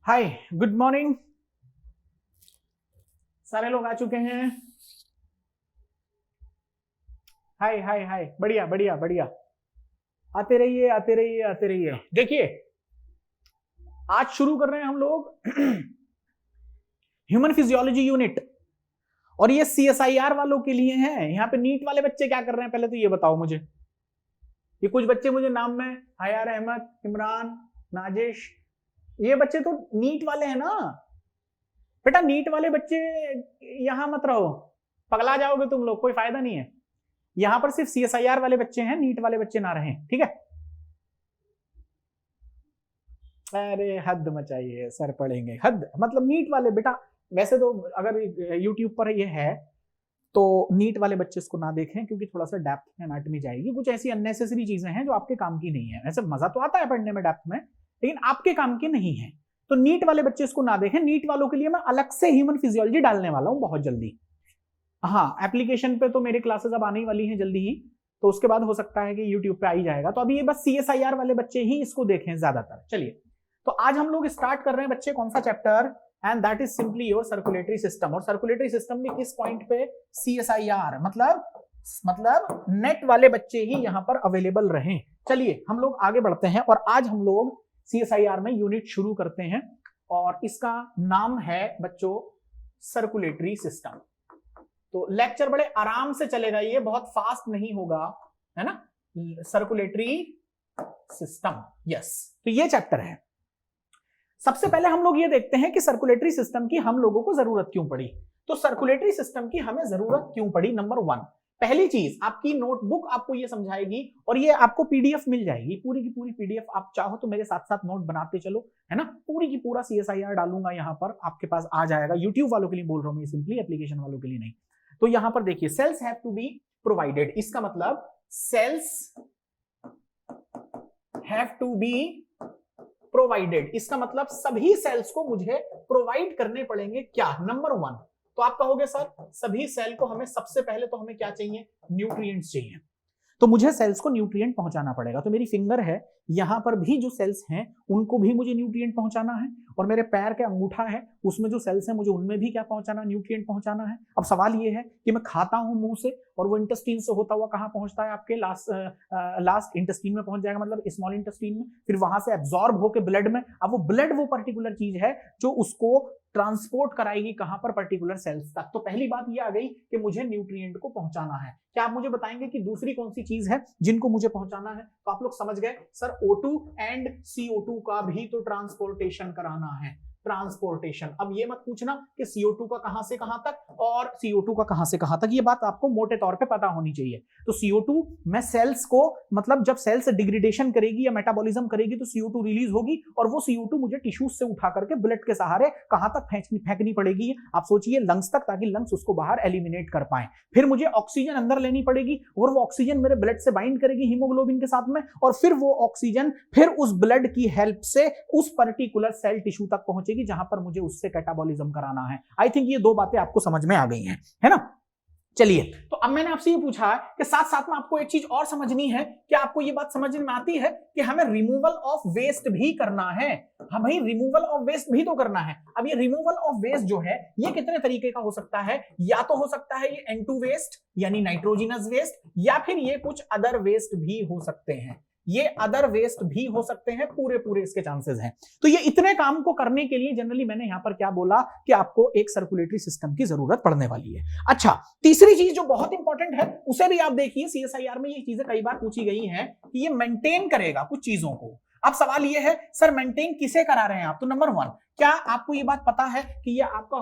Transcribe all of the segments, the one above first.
हाय, good morning. सारे लोग आ चुके हैं। हाय हाय हाय, बढ़िया बढ़िया बढ़िया। आते रहिए आते रहिए आते रहिए। देखिए, आज शुरू कर रहे हैं हम लोग ह्यूमन फिजियोलॉजी यूनिट, और ये CSIR वालों के लिए है। यहाँ पे नीट वाले बच्चे क्या कर रहे हैं, पहले तो ये बताओ मुझे। ये कुछ बच्चे मुझे नाम में हयार अहमद, इमरान, नाजिश, ये बच्चे तो नीट वाले हैं ना बेटा। नीट वाले बच्चे यहां मत रहो, पगला जाओगे तुम लोग, कोई फायदा नहीं है। यहां पर सिर्फ CSIR वाले बच्चे हैं, नीट वाले बच्चे ना रहें, ठीक है। अरे हद मचाइए, सर पढ़ेंगे हद, मतलब नीट वाले बेटा। वैसे तो अगर YouTube पर ये है तो नीट वाले बच्चे इसको ना देखें, क्योंकि थोड़ा सा डेप्थ में एनाटॉमी जाएगी, कुछ ऐसी अननेसेसरी चीजें हैं जो आपके काम की नहीं है। वैसे मजा तो आता है पढ़ने में डेप्थ में, लेकिन आपके काम की नहीं है। तो नीट वाले बच्चे इसको ना देखें। नीट वालों के लिए मैं अलग से ह्यूमन फिजियोलॉजी डालने वाला हूं बहुत जल्दी। हाँ, एप्लीकेशन पे तो मेरी क्लासेस अब आने ही वाली हैं जल्दी ही, तो उसके बाद हो सकता है कि यूट्यूब पे आ ही जाएगा। तो अभी ये बस CSIR वाले बच्चे ही इसको देखें ज्यादातर। चलिए, तो आज हम लोग स्टार्ट कर रहे हैं बच्चे कौन सा chapter, and that is simply your circulatory system. और सर्कुलेटरी सिस्टम में किस पॉइंट पे CSIR, मतलब नेट वाले बच्चे ही यहां पर अवेलेबल रहें। चलिए हम लोग आगे बढ़ते हैं, और आज हम लोग CSIR में यूनिट शुरू करते हैं, और इसका नाम है बच्चों सर्कुलेटरी सिस्टम। तो लेक्चर बड़े आराम से चलेगा, ये बहुत फास्ट नहीं होगा, है ना। Circulatory system, yes. तो ये चैप्टर है। सबसे पहले हम लोग ये देखते हैं कि सर्कुलेटरी सिस्टम की हम लोगों को जरूरत क्यों पड़ी। तो सर्कुलेटरी सिस्टम की हमें जरूरत क्यों पड़ी, नंबर 1, पहली चीज आपकी नोटबुक आपको ये समझाएगी, और ये आपको PDF मिल जाएगी, पूरी की पूरी PDF। आप चाहो तो मेरे साथ साथ नोट बनाते चलो, है ना। पूरी की पूरा CSIR डालूंगा यहाँ पर, आपके पास आ जाएगा। यूट्यूब वालों के लिए बोल रहा हूँ मैं, सिंपली एप्लीकेशन वालों के लिए नहीं। तो यहां पर देखिए, cells have to be provided, इसका मतलब cells have to be provided, इसका मतलब सभी सेल्स को मुझे प्रोवाइड करने पड़ेंगे क्या, नंबर 1। तो आप कहोगे सर सभी सेल को हमें सबसे पहले तो हमें क्या चाहिए, न्यूट्रिएंट्स चाहिए। तो मुझे सेल्स को न्यूट्रिएंट पहुंचाना पड़ेगा। तो मेरी फिंगर है, यहां पर भी जो सेल्स हैं उनको भी मुझे न्यूट्रिएंट पहुंचाना है, और मेरे पैर के अंगूठा है उसमें जो सेल्स हैं मुझे उनमें भी क्या पहुंचाना, न्यूट्रिएंट पहुंचाना है। अब सवाल ये है कि मैं खाता हूं मुंह से, और वो इंटेस्टीन से होता हुआ कहां पहुंचता है, आपके लास्ट इंटेस्टीन में पहुंच जाएगा, मतलब स्मॉल इंटेस्टीन में। फिर वहां से एब्जॉर्ब होकर ब्लड में। अब वो ब्लड वो पर्टिकुलर चीज है जो उसको ट्रांसपोर्ट कराएगी कहां पर, पर्टिकुलर सेल्स तक। तो पहली बात ये आ गई कि मुझे न्यूट्रिएंट को पहुंचाना है। क्या आप मुझे बताएंगे कि दूसरी कौन सी चीज है जिनको मुझे पहुंचाना है। तो आप लोग समझ गए सर, O2 एंड CO2 का भी तो ट्रांसपोर्टेशन कराना है, ट्रांसपोर्टेशन। अब ये मत पूछना कि CO2 का कहां से कहां तक और CO2 का कहां से कहां तक, ये बात आपको मोटे तौर पे पता होनी चाहिए। तो CO2 में सेल्स को, मतलब जब सेल्स डिग्रेडेशन करेगी या मेटाबॉलिज्म करेगी तो CO2 रिलीज होगी, और वो CO2 मुझे टिश्यूज से उठा करके ब्लड के सहारे कहां तक फेंकनी पड़ेगी, आप सोचिए लंग्स तक, ताकि लंग्स उसको बाहर एलिमिनेट कर पाए। फिर मुझे ऑक्सीजन अंदर लेनी पड़ेगी, और वो ऑक्सीजन मेरे ब्लड से बाइंड करेगी हीमोग्लोबिन के साथ में, और फिर वो ऑक्सीजन फिर उस ब्लड की हेल्प से उस पर्टिकुलर सेल टिश्यू तक पहुंचेगी जहां पर मुझे उससे कैटाबॉलिज्म कराना है। आई थिंक ये दो बातें आपको समझ में आ गई हैं, है ना। चलिए, तो अब मैंने आपसे ये पूछा कि साथ साथ में आपको एक चीज और समझनी है। क्या आपको ये बात समझ में आती है कि हमें रिमूवल ऑफ वेस्ट भी करना है। हाँ भाई, रिमूवल ऑफ वेस्ट भी तो करना है। अब ये रिमूवल ऑफ वेस्ट जो है ये कितने तरीके का हो सकता है, या तो हो सकता है ये N2 वेस्ट यानी नाइट्रोजिनस वेस्ट, या फिर ये कुछ अदर वेस्ट भी हो सकते हैं, ये अदर वेस्ट भी हो सकते हैं, पूरे इसके चांसेस हैं। तो ये इतने काम को करने के लिए जनरली मैंने यहां पर क्या बोला कि आपको एक सर्कुलेटरी सिस्टम की जरूरत पड़ने वाली है। अच्छा, तीसरी चीज जो बहुत इंपॉर्टेंट है उसे भी आप देखिए, CSIR में ये चीजें कई बार पूछी गई हैं कि ये मेंटेन करेगा कुछ चीजों को। अब सवाल ये है सर मेंटेन किसे करा रहे हैं आप। तो नंबर 1, क्या आपको ये बात पता है कि ये आपका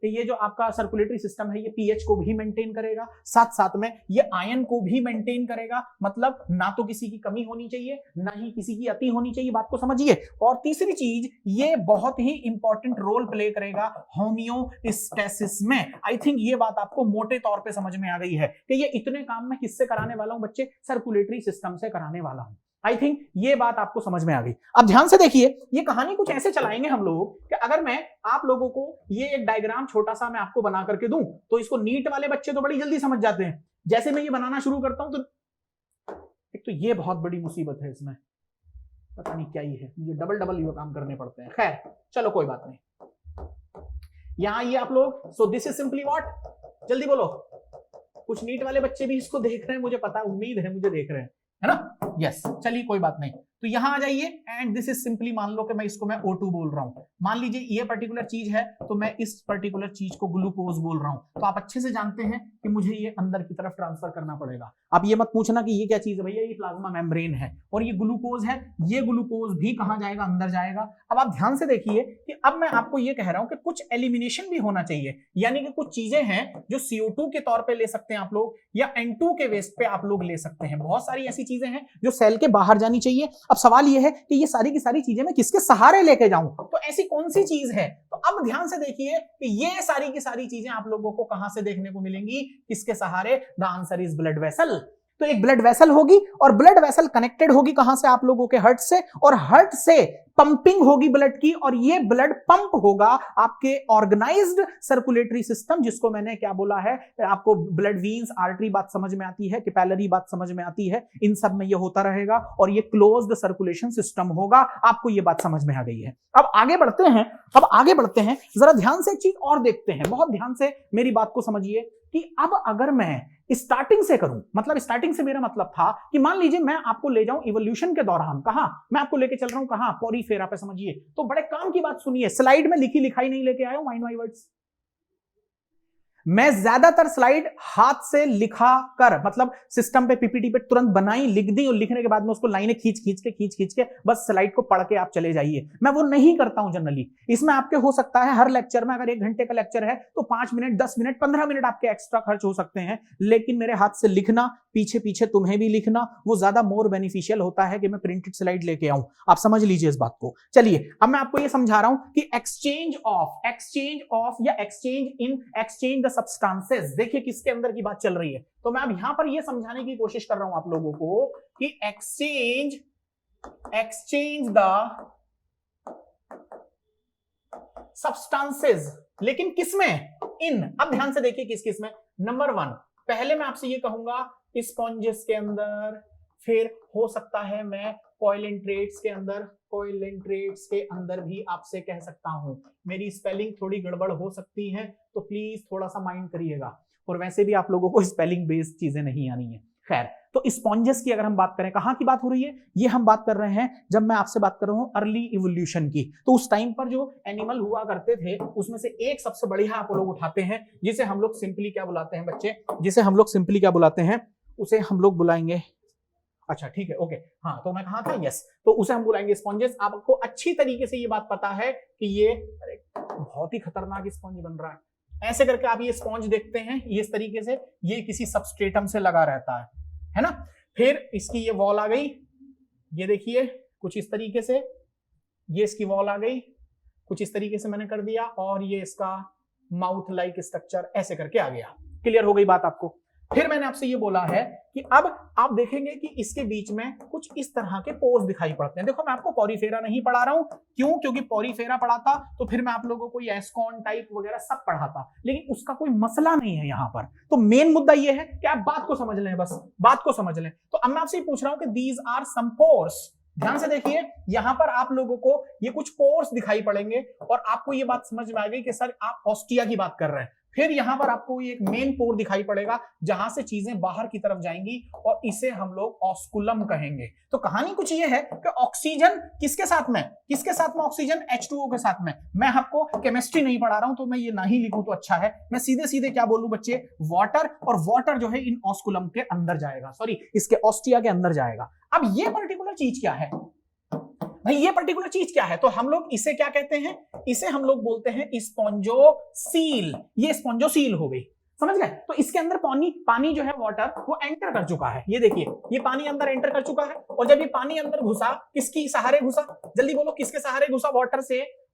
ये जो आपका सर्कुलेटरी सिस्टम है ये pH को भी मेंटेन करेगा, साथ साथ में ये आयन को भी मेंटेन करेगा, मतलब ना तो किसी की कमी होनी चाहिए ना ही किसी की अति होनी चाहिए, बात को समझिए। और तीसरी चीज, ये बहुत ही इंपॉर्टेंट रोल प्ले करेगा होम्योस्टेसिस में। आई थिंक ये बात आपको मोटे तौर पे समझ में आ गई है कि ये इतने काम मैं किससे कराने वाला हूं बच्चे, सर्कुलेटरी सिस्टम से कराने वाला हूं। आई थिंक ये बात आपको समझ में आ गई। अब ध्यान से देखिए, ये कहानी कुछ ऐसे चलाएंगे हम लोग कि अगर मैं आप लोगों को ये एक डायग्राम छोटा सा मैं आपको बना करके दूं तो इसको नीट वाले बच्चे तो बड़ी जल्दी समझ जाते हैं। जैसे मैं ये बनाना शुरू करता हूं तो एक तो ये बहुत बड़ी मुसीबत है इसमें, पता नहीं क्या ही है, मुझे डबल डबल ये काम करने पड़ते हैं। खैर चलो कोई बात नहीं, यहां आइए आप लोग। So this is simply what, जल्दी बोलो। कुछ नीट वाले बच्चे भी इसको देख रहे हैं, मुझे पता, उम्मीद है मुझे देख रहे हैं, है ना? यस, चलिए कोई बात नहीं। तो यहां आ जाइए एंड दिस इज सिंपली, मान लो कि मैं इसको मैं O2 बोल रहा हूं, मान लीजिए ये पर्टिकुलर चीज है, तो मैं इस पर्टिकुलर चीज को ग्लूकोज बोल रहा हूं। तो आप अच्छे से जानते हैं कि मुझे ये अंदर की तरफ ट्रांसफर करना पड़ेगा। अब ये मत पूछना कि ये क्या चीज है, भैया ये प्लाज्मा मेम्ब्रेन है और ये ग्लूकोज है, ये ग्लूकोज भी कहां जाएगा, अंदर जाएगा। अब आप ध्यान से देखिए कि अब मैं आपको ये कह रहा हूं कि कुछ एलिमिनेशन भी होना चाहिए, यानी कि कुछ चीजें हैं जो CO2 के तौर पे ले सकते हैं आप लोग, या N2 के वेस्ट पे आप लोग ले सकते हैं। बहुत सारी ऐसी चीजें हैं जो सेल के बाहर जानी चाहिए। अब सवाल ये है कि ये सारी की सारी चीजें मैं किसके सहारे लेके जाऊं, तो ऐसी कौन सी चीज है? तो अब ध्यान से देखिए कि ये सारी की सारी चीजें आप लोगों को कहां से देखने को मिलेंगी, किसके सहारे? The answer is blood vessel. तो एक ब्लड वेसल होगी और ब्लड वेसल कनेक्टेड होगी कहां से? आप लोगों के हार्ट से, और हार्ट से पंपिंग होगी ब्लड की, और ये ब्लड पंप होगा आपके ऑर्गेनाइज्ड सर्कुलेटरी सिस्टम, जिसको मैंने क्या बोला है, आपको ब्लड वीन्स, आर्टरी बात समझ में आती है, कैपिलरी बात समझ में आती है, इन सब में ये होता रहेगा और ये क्लोज्ड सर्कुलेशन सिस्टम होगा। आपको ये बात समझ में आ गई है। अब आगे बढ़ते हैं, जरा ध्यान से एक चीज और देखते हैं, बहुत ध्यान से मेरी बात को समझिए कि अब अगर मैं स्टार्टिंग से करूं, मतलब स्टार्टिंग से मेरा मतलब था कि मान लीजिए मैं आपको ले जाऊं इवोल्यूशन के दौरान, कहां मैं आपको लेके चल रहा हूं, कहां? पॉरीफेरा पे। समझिए, तो बड़े काम की बात सुनिए, स्लाइड में लिखी लिखाई नहीं लेके आया हूं, माइंड माय वर्ड्स। मैं ज्यादातर स्लाइड हाथ से लिखा कर, मतलब सिस्टम पे पीपीटी पे तुरंत बनाई, लिख दी और लिखने के बाद में उसको लाइनें खींच के बस स्लाइड को पढ़ के आप चले जाइए। मैं वो नहीं करता हूं जनरली। इसमें आपके हो सकता है हर लेक्चर में, अगर 1 घंटे का लेक्चर है तो 5 मिनट, 10 मिनट, 15 मिनट आपके एक्स्ट्रा खर्च हो सकते हैं, लेकिन मेरे हाथ से लिखना, पीछे पीछे तुम्हें भी लिखना, वो ज्यादा मोर बेनिफिशियल होता है कि मैं प्रिंटेड स्लाइड लेके आऊं। आप समझ लीजिए इस बात को। चलिए अब मैं आपको ये समझा रहा हूं कि एक्सचेंज ऑफ या एक्सचेंज द सब्सटेंसेस, देखिए किसके अंदर की बात चल रही है। तो मैं अब यहां पर ये समझाने की कोशिश कर रहा हूं आप लोगों को कि एक्सचेंज द सब्सटेंसेस, लेकिन किसमें? इन। अब ध्यान से देखिए किस किस में। नंबर 1, पहले मैं आपसे ये कहूंगा स्पॉन्जेस के अंदर, फिर हो सकता है मैं कोइलेंट्रेट्स के अंदर भी आपसे कह सकता हूं। मेरी स्पेलिंग थोड़ी गड़बड़ हो सकती है, तो प्लीज थोड़ा सा माइंड करिएगा, और वैसे भी आप लोगों को स्पेलिंग बेस्ड चीजें नहीं आनी है। खैर, तो स्पॉन्जेस की अगर हम बात करें, कहां की बात हो रही है? ये हम बात कर रहे हैं जब मैं आपसे बात कर रहा हूं अर्ली इवोल्यूशन की। तो उस टाइम पर जो एनिमल हुआ करते थे, उसमें से एक सबसे बढ़िया आप लोग उठाते हैं, जिसे हम लोग सिंपली क्या बुलाते हैं बच्चे? उसे हम लोग बुलाएंगे, अच्छा ठीक है, ओके, हाँ, तो मैं कहा था, यस, तो उसे हम बुलाएंगे स्पॉन्जेस। आपको अच्छी तरीके से ये बात पता है कि ये बहुत ही खतरनाक स्पॉन्ज बन रहा है। ऐसे करके आप ये स्पॉन्ज देखते हैं, ये इस तरीके से, ये किसी सबस्ट्रेटम से लगा रहता है ना। फिर इसकी ये वॉल आ गई, ये देखिए कुछ इस तरीके से, ये इसकी वॉल आ गई, कुछ इस तरीके से मैंने कर दिया, और ये इसका माउथ लाइक स्ट्रक्चर ऐसे करके आ गया। क्लियर हो गई बात आपको? फिर मैंने आपसे ये बोला है कि अब आप देखेंगे कि इसके बीच में कुछ इस तरह के पोर्स दिखाई पड़ते हैं। देखो, मैं आपको पॉरीफेरा नहीं पढ़ा रहा हूं, क्यों? क्योंकि पॉरीफेरा पढ़ाता तो फिर मैं आप लोगों को एस्कॉन टाइप वगैरह सब पढ़ाता, लेकिन उसका कोई मसला नहीं है यहाँ पर। तो मेन मुद्दा ये है कि आप बात को समझ लें, बस बात को समझ लें। तो अब मैं आपसे पूछ रहा हूं कि दीज आर सम पोर्स। ध्यान से देखिए, यहां पर आप लोगों को ये कुछ पोर्स दिखाई पड़ेंगे, और आपको ये बात समझ में आ गई कि सर आप ऑस्टिया की बात कर रहे हैं। फिर यहां पर आपको एक मेन पोर दिखाई पड़ेगा, जहां से चीजें बाहर की तरफ जाएंगी, और इसे हम लोग ऑस्कुलम कहेंगे। तो कहानी कुछ ये है कि ऑक्सीजन किसके साथ में ऑक्सीजन H2O के साथ में। मैं आपको केमिस्ट्री नहीं पढ़ा रहा हूं, तो मैं ये ना ही लिखूं तो अच्छा है। मैं सीधे सीधे क्या बोलूं बच्चे? वाटर, और वाटर जो है इन ऑस्कुलम के अंदर जाएगा, सॉरी इसके ऑस्टिया के अंदर जाएगा। अब ये पर्टिकुलर चीज क्या है भाई? ये पर्टिकुलर चीज क्या है? तो हम लोग इसे क्या कहते हैं? इसे हम लोग बोलते हैं स्पॉन्जोसील। ये स्पॉन्जोसील हो गई, समझ गए? तो इसके अंदर पानी जो है, वाटर, वो एंटर कर चुका है। ये देखिए, ये पानी अंदर एंटर कर चुका है, और जब ये पानी अंदर घुसा, किसकी सहारे घुसा? जल्दी बोलो, किसके सहारे घुसा?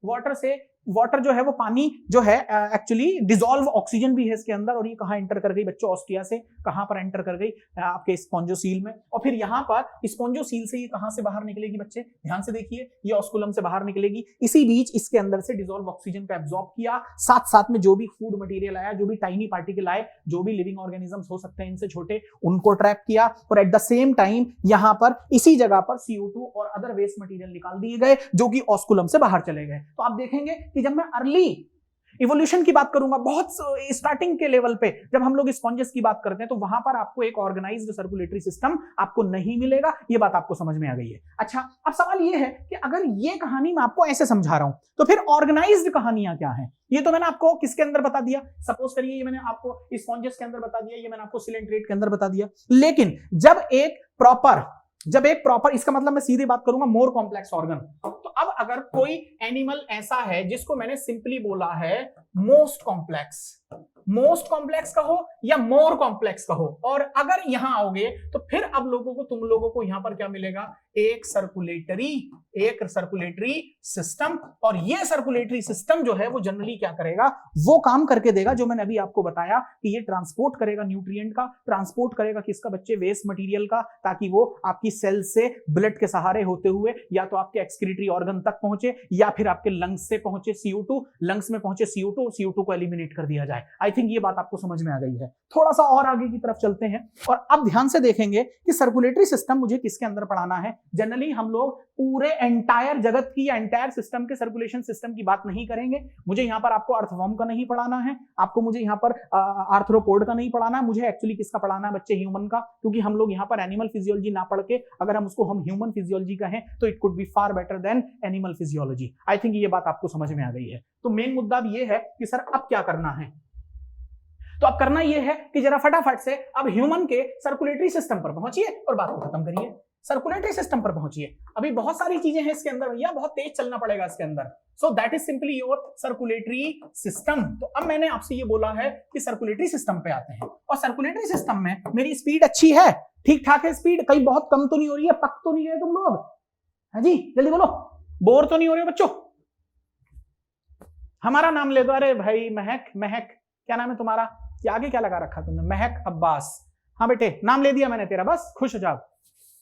वाटर से वाटर जो है वो पानी जो है एक्चुअली डिसॉल्व ऑक्सीजन भी है इसके अंदर, और ये कहाँ एंटर कर गई बच्चों, ऑस्टिया से कहाँ पर एंटर कर गई, आपके स्पॉन्जोसील में, और फिर यहाँ पर स्पॉन्जोसील से ये कहाँ से बाहर निकलेगी बच्चे, ध्यान से देखिए, ये ऑस्कुलम से बाहर निकलेगी, इसी बीच इसके अंदर से डिसॉल्व ऑक्सीजन को एब्जॉर्ब किया, साथ साथ में जो भी फूड मटेरियल आया, जो भी टाइनी पार्टिकल आए, जो भी लिविंग ऑर्गेनिजम्स हो सकते हैं इनसे छोटे, उनको ट्रैप किया, और एट द सेम टाइम यहाँ पर इसी जगह पर CO2 और अदर वेस्ट मटेरियल निकाल दिए गए जो कि ऑस्कुलम से बाहर चले गए। तो आप देखेंगे कि जब मैं अर्ली इवोल्यूशन की बात करूंगा, बहुत स्टार्टिंग के लेवल पे जब हम लोग स्पॉन्जेस की बात करते हैं, तो वहां पर आपको एक ऑर्गेनाइज्ड सर्कुलेटरी सिस्टम आपको नहीं मिलेगा। ये बात आपको समझ में आ गई है। अच्छा, अब सवाल ये है कि अगर ये कहानी मैं आपको ऐसे समझा रहा हूं, तो फिर ऑर्गेनाइज्ड कहानियां क्या है? ये तो मैंने आपको किसके अंदर बता दिया, सपोज करिए ये मैंने आपको स्पॉन्जेस के अंदर बता दिया, ये मैंने आपको सिलेंट्रेट के अंदर बता दिया। लेकिन जब एक प्रॉपर इसका मतलब मैं सीधी बात करूंगा मोर कॉम्प्लेक्स ऑर्गन, तो अब अगर कोई एनिमल ऐसा है जिसको मैंने सिंपली बोला है मोस्ट कॉम्प्लेक्स कहो या मोर कॉम्प्लेक्स कहो, और अगर यहां आओगे तो फिर अब तुम लोगों को यहां पर क्या मिलेगा, एक सर्कुलेटरी सिस्टम। और ये सर्कुलेटरी सिस्टम जो है वो जनरली क्या करेगा, वो काम करके देगा जो मैंने अभी आपको बताया कि ये ट्रांसपोर्ट करेगा न्यूट्रिएंट का, ट्रांसपोर्ट करेगा किसका बच्चे, वेस्ट मटेरियल का, ताकि वो आपकी सेल से ब्लड के सहारे होते हुए या तो आपके एक्सक्रीटरी ऑर्गन तक पहुंचे या फिर आपके लंग्स से पहुंचे CO2, लंग्स में पहुंचे CO2 को एलिमिनेट कर दिया जाए। आई थिंक ये बात आपको समझ में आ गई है। थोड़ा सा और आगे की तरफ चलते हैं और अब ध्यान से देखेंगे कि सर्कुलेटरी सिस्टम मुझे किसके अंदर पढ़ाना है। जनरली हम लोग पूरे एंटायर जगत की या एंटायर सिस्टम के सर्कुलेशन सिस्टम की बात नहीं करेंगे। मुझे यहां पर आपको अर्थवर्म का नहीं पढ़ाना है, आपको मुझे यहां पर आर्थ्रोपोड का नहीं पढ़ाना है, मुझे एक्चुअली किसका पढ़ाना है बच्चे, ह्यूमन का, क्योंकि हम लोग यहां पर एनिमल फिजियोलॉजी ना पढ़ के अगर हम उसको ह्यूमन फिजियोलॉजी कहें तो it could be far better than animal physiology. I think ये बात आपको समझ में आ गई है। तो मेन मुद्दा ये है कि सर अब क्या करना है, तो अब करना यह है कि जरा फटाफट से अब ह्यूमन के सर्कुलेटरी सिस्टम पर पहुंचिए और बात को खत्म करिए। सर्कुलेटरी सिस्टम पर पहुंचिए। अभी बहुत सारी चीजें हैं इसके अंदर भैया, बहुत तेज चलना पड़ेगा इसके अंदर। So that is simply your circulatory system. तो अब मैंने आपसे ये बोला है कि सर्कुलेटरी सिस्टम पे आते हैं, और सर्कुलेटरी सिस्टम में मेरी स्पीड अच्छी है, ठीक ठाक है स्पीड, कहीं बहुत कम तो नहीं हो रही है, पक तो नहीं रहे तुम लोग, हाँ जी जल्दी बोलो, बोर तो नहीं हो रहे बच्चों? हमारा नाम ले दो। अरे भाई महक, क्या नाम है तुम्हारा? आगे क्या लगा रखा तुमने? महक अब्बास। हाँ बेटे नाम ले दिया मैंने तेरा, बस खुश हो जाओ।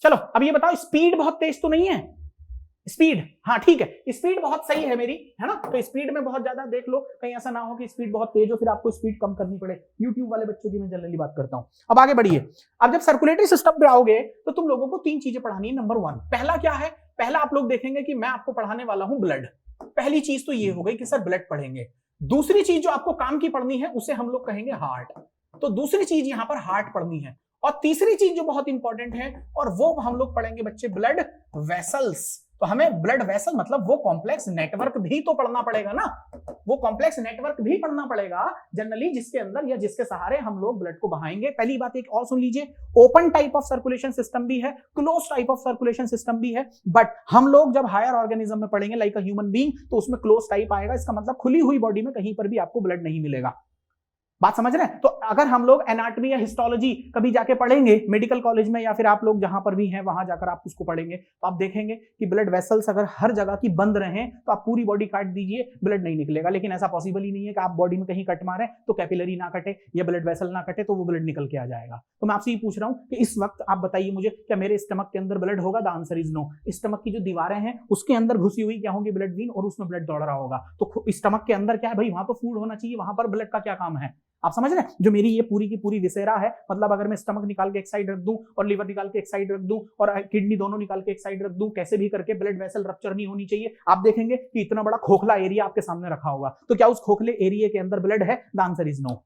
चलो अब ये बताओ, स्पीड बहुत तेज तो नहीं है? स्पीड, हाँ ठीक है, स्पीड बहुत सही है मेरी, है ना? तो स्पीड में बहुत ज्यादा देख लो, कहीं ऐसा ना हो कि स्पीड बहुत तेज हो फिर आपको स्पीड कम करनी पड़े। यूट्यूब वाले बच्चों की मैं जनरली बात करता हूं। अब आगे बढ़िए। अब जब सर्कुलेटरी सिस्टम पे आओगे तो तुम लोगों को 3 चीजें पढ़ानी है। नंबर 1, पहला क्या है? पहला आप लोग देखेंगे कि मैं आपको पढ़ाने वाला हूं ब्लड। पहली चीज तो ये हो गई कि सर ब्लड पढ़ेंगे। दूसरी चीज जो आपको काम की पढ़नी है उसे हम लोग कहेंगे हार्ट। तो दूसरी चीज यहां पर हार्ट पढ़नी है। और तीसरी चीज जो बहुत इंपॉर्टेंट है और वो हम लोग पढ़ेंगे बच्चे, ब्लड वेसल्स। तो हमें ब्लड वेसल मतलब वो कॉम्प्लेक्स नेटवर्क भी तो पढ़ना पड़ेगा ना, वो कॉम्प्लेक्स नेटवर्क भी पढ़ना पड़ेगा जनरली, जिसके अंदर या जिसके सहारे हम लोग ब्लड को बहाएंगे। पहली बात एक और सुन लीजिए, open type of circulation system भी है, close type of circulation system भी है। बट हम लोग जब हायर ऑर्गेनिज्म में पढ़ेंगे लाइक अ ह्यूमन बीइंग, तो उसमें क्लोज टाइप आएगा। इसका मतलब खुली हुई बॉडी में कहीं पर भी आपको ब्लड नहीं मिलेगा। बात समझ रहे हैं? तो अगर हम लोग एनाटॉमी या हिस्टोलॉजी कभी जाके पढ़ेंगे मेडिकल कॉलेज में, या फिर आप लोग जहां पर भी हैं वहां जाकर आप उसको पढ़ेंगे, तो आप देखेंगे कि ब्लड वेसल्स अगर हर जगह की बंद रहें तो आप पूरी बॉडी काट दीजिए, ब्लड नहीं निकलेगा। लेकिन ऐसा पॉसिबल ही नहीं है कि आप बॉडी में कहीं कट मारें तो कैपिलरी ना कटे या ब्लड वेसल ना कटे तो वो ब्लड निकल के आ जाएगा। तो मैं आपसे ये पूछ रहा हूं कि इस वक्त आप बताइए मुझे, क्या मेरे स्टमक के अंदर ब्लड होगा? The answer is no. Stomach की जो दीवारें हैं उसके अंदर घुसी हुई क्या होंगी? ब्लड वेन, और उसमें ब्लड दौड़ रहा होगा। तो स्टमक के अंदर क्या है भाई? वहां तो फूड होना चाहिए, वहां पर ब्लड का क्या काम है? आप समझ रहे हैं? जो मेरी ये पूरी की पूरी विसेरा है, मतलब अगर मैं स्टमक निकाल के एक साइड रख दूं और लिवर निकाल के एक साइड रख दूं और किडनी दोनों निकाल के एक साइड रख दूं, कैसे भी करके ब्लड वेसल रप्चर नहीं होनी चाहिए। आप देखेंगे कि इतना बड़ा खोखला एरिया आपके सामने रखा होगा, तो क्या उस खोखले एरिया के अंदर ब्लड है? The answer is no.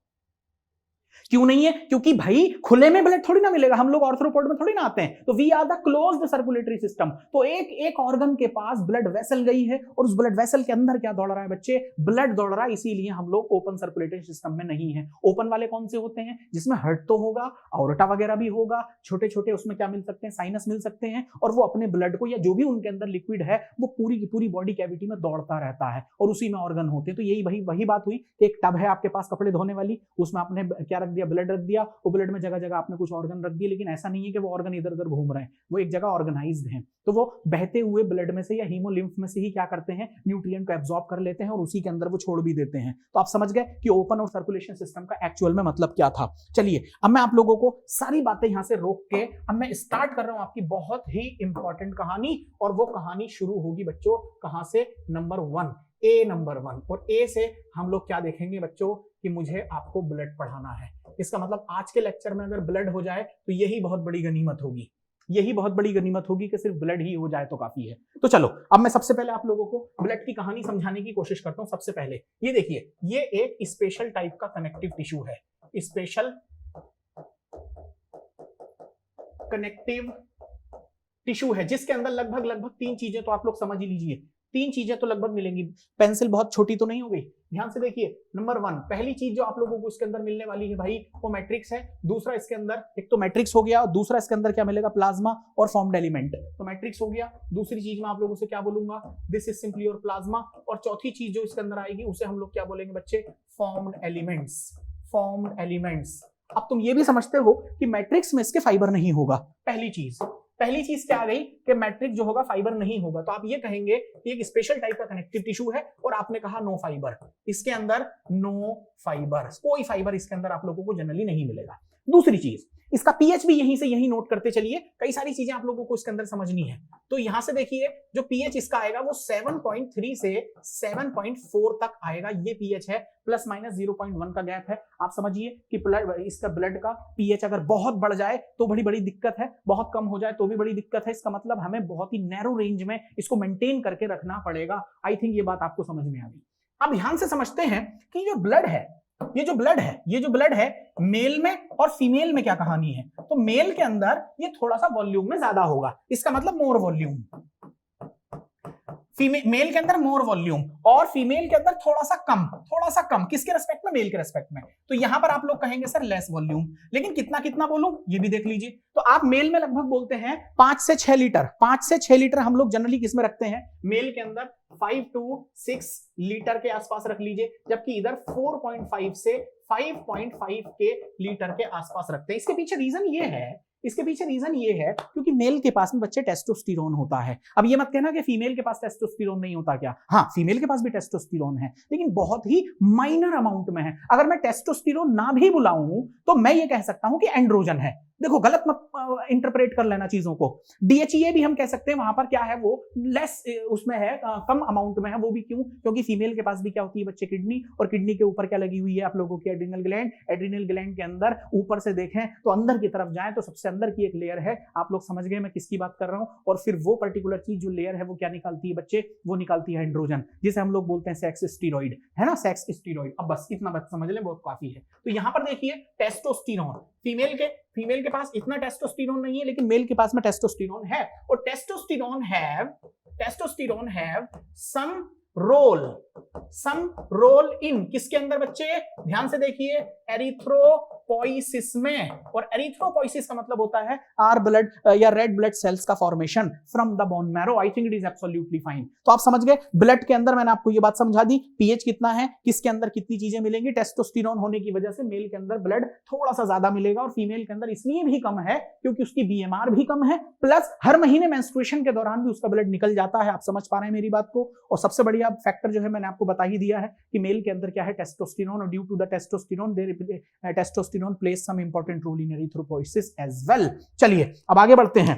क्यों नहीं है? क्योंकि भाई खुले में ब्लड थोड़ी ना मिलेगा, हम लोग ऑर्थ्रोपोड में थोड़ी ना आते हैं। तो we are the closed circulatory system. तो एक ऑर्गन के पास ब्लड वेसल गई है और उस ब्लड वेसल के अंदर क्या दौड़ रहा है बच्चे? ब्लड दौड़ रहा है। इसीलिए हम लोग ओपन सर्कुलेटरी सिस्टम में नहीं है। ओपन वाले कौन से होते हैं? जिसमें हार्ट तो होगा, ऑर्टा वगैरह भी होगा, छोटे छोटे उसमें क्या मिल सकते हैं? साइनस मिल सकते हैं, और वो अपने ब्लड को या जो भी उनके अंदर लिक्विड है वो पूरी की पूरी बॉडी कैविटी में दौड़ता रहता है और उसी में ऑर्गन होते हैं। तो यही वही बात हुई कि एक टब है आपके पास कपड़े धोने वाली, उसमें आपने क्या रख दिया, ब्लड रख दिया, वो ब्लड में जगह जगह आपने कुछ ऑर्गन रख दिए, लेकिन ऐसा नहीं है कि वो ऑर्गन इधर उधर घूम रहे हैं, वो एक जगह ऑर्गेनाइज्ड हैं। तो वो बहते हुए ब्लड में से या हीमोलिम्फ में से ही क्या करते हैं, न्यूट्रिएंट को एब्जॉर्ब कर लेते हैं और उसी के अंदर वो छोड़ भी देते हैं। तो आप समझ गए कि ओपन और सर्कुलेशन सिस्टम का एक्चुअल में मतलब क्या था। चलिए अब मैं आप लोगों को सारी बातें यहां से रोक के अब मैं स्टार्ट कर रहा हूं आपकी बहुत ही इंपॉर्टेंट कहानी, और वो कहानी शुरू होगी बच्चों कहां से, नंबर 1, ए नंबर 1। और ए से हम लोग क्या देखेंगे बच्चों कि मुझे आपको ब्लड पढ़ाना है। इसका मतलब आज के लेक्चर में अगर ब्लड हो जाए तो यही बहुत बड़ी गनीमत होगी, यही बहुत बड़ी गनीमत होगी कि सिर्फ ब्लड ही हो जाए तो काफी है। तो चलो अब मैं सबसे पहले आप लोगों को ब्लड की कहानी समझाने की कोशिश करता हूं। सबसे पहले ये देखिए, ये एक स्पेशल टाइप का कनेक्टिव टिश्यू है, स्पेशल कनेक्टिव टिश्यू है, जिसके अंदर लगभग 3 चीजें तो आप लोग समझ ही लीजिए, 3 चीजें तो लगभग मिलेंगी। पेंसिल बहुत छोटी तो नहीं हो गई, ध्यान से देखिए। नंबर 1, पहली चीज जो आप लोगों को इसके अंदर मिलने वाली है भाई, वो मैट्रिक्स है। दूसरा इसके अंदर, एक तो मैट्रिक्स हो गया, और दूसरा इसके अंदर क्या मिलेगा, प्लाज्मा और फॉर्म्ड एलिमेंट। तो मैट्रिक्स हो गया, दूसरी चीज मैं आप लोगों से क्या बोलूंगा, this is simply your plasma, और चौथी चीज जो इसके अंदर आएगी उसे हम लोग क्या बोलेंगे बच्चे, फॉर्म्ड एलिमेंट्स, फॉर्म्ड एलिमेंट्स। अब तुम ये भी समझते हो कि मैट्रिक्स में इसके फाइबर नहीं होगा। पहली चीज क्या आ गई कि मैट्रिक्स जो होगा फाइबर नहीं होगा, तो आप ये कहेंगे कि एक स्पेशल टाइप का कनेक्टिव टिश्यू है, और आपने कहा नो फाइबर, इसके अंदर नो फाइबर, कोई फाइबर इसके अंदर आप लोगों को जनरली नहीं मिलेगा। दूसरी चीज, इसका पीएच भी यहीं से यहीं नोट करते चलिए, कई सारी चीजें आप लोगों को इसके अंदर समझनी है। तो यहां से देखिए जो पीएच इसका आएगा वो 7.3 से 7.4 तक आएगा, ये पीएच है, प्लस माइनस 0.1 का गैप है। आप समझिए कि इसका ब्लड का पीएच अगर बहुत बढ़ जाए तो बड़ी दिक्कत है, बहुत कम हो जाए तो भी बड़ी दिक्कत है। इसका मतलब हमें बहुत ही नैरो रेंज में इसको मेंटेन करके रखना पड़ेगा। आई थिंक ये बात आपको समझ में आ गई। अब ध्यान से समझते हैं कि जो ब्लड है, ये जो ब्लड है मेल में और फीमेल में क्या कहानी है। तो मेल के अंदर ये थोड़ा सा वॉल्यूम में ज्यादा होगा, इसका मतलब मोर वॉल्यूम। मेल के अंदर मोर वॉल्यूम और फीमेल के अंदर थोड़ा सा कम। किसके रेस्पेक्ट में, मेल के रेस्पेक्ट में। तो यहां पर आप लोग कहेंगे सर लेस वॉल्यूम, लेकिन कितना बोलूं ये भी देख लीजिए। तो आप मेल में लगभग बोलते हैं 5 से 6 लीटर, 5 से 6 लीटर हम लोग जनरली किसमें रखते हैं, मेल के अंदर 5 to 6 लीटर के आसपास रख लीजिए, जबकि इधर 4.5 से 5.5 के लीटर के आसपास रखते हैं। इसके पीछे रीजन ये है क्योंकि मेल के पास में बच्चे टेस्टोस्टेरोन होता है। अब ये मत कहना कि फीमेल के पास टेस्टोस्टेरोन नहीं होता क्या, हाँ फीमेल के पास भी टेस्टोस्टेरोन है, लेकिन बहुत ही माइनर अमाउंट में है। अगर मैं टेस्टोस्टेरोन ना भी बुलाऊं तो मैं ये कह सकता हूं कि एंड्रोजन है। देखो गलत मत इंटरप्रेट कर लेना चीजों को। डीएचईए भी हम कह सकते हैं, वहां पर क्या है वो लेस उसमें है, कम अमाउंट में है। वो भी क्यों, क्योंकि फीमेल के पास भी क्या होती है बच्चे, किडनी, और किडनी के ऊपर क्या लगी हुई है आप लोगों की, एड्रिनल ग्लैंड। एड्रिनल ग्लैंड के अंदर ऊपर से देखें तो अंदर की तरफ जाएं तो सबसे अंदर की एक लेयर है, आप लोग समझ गए मैं किसकी बात कर रहा हूं। और फिर वो पर्टिकुलर चीज जो लेयर है वो क्या निकालती है बच्चे, वो निकालती है एंड्रोजन, जिसे हम लोग बोलते हैं सेक्स स्टीरॉइड, है ना, सेक्स स्टीरॉइड। अब बस इतना बात समझ लें, बहुत काफी है। तो यहां पर देखिए टेस्टोस्टेरोन, फीमेल के पास इतना टेस्टोस्टेरोन नहीं है, लेकिन मेल के पास में टेस्टोस्टेरोन है। और testosterone have some role in किसके अंदर बच्चे, ध्यान से देखिए, एरिथ्रोपोइसिस में। और एरिथ्रोपोइसिस का मतलब होता है आर ब्लड या रेड ब्लड सेल्स का formation from the bone marrow. I think it is absolutely fine. तो आप समझ गए ब्लड के अंदर मैंने आपको ये बात समझा दी, पीएच कितना है, किसके अंदर कितनी चीजें मिलेंगी। टेस्टोस्टेरोन होने की वजह से मेल के अंदर ब्लड थोड़ा सा ज्यादा मिलेगा, और फीमेल के अंदर इसलिए भी कम है क्योंकि उसकी बीएमआर भी कम है, प्लस हर महीने मेंस्ट्रुएशन के दौरान भी उसका ब्लड निकल जाता है। आप समझ पा रहे हैं मेरी बात को। और सबसे बढ़िया फैक्टर जो है मैंने आपको बता ही दिया है कि मेल के अंदर क्या है, टेस्टोस्टेरोन, और due to the testosterone testosterone plays some important role in erythropoiesis as well. चलिए अब आगे बढ़ते हैं।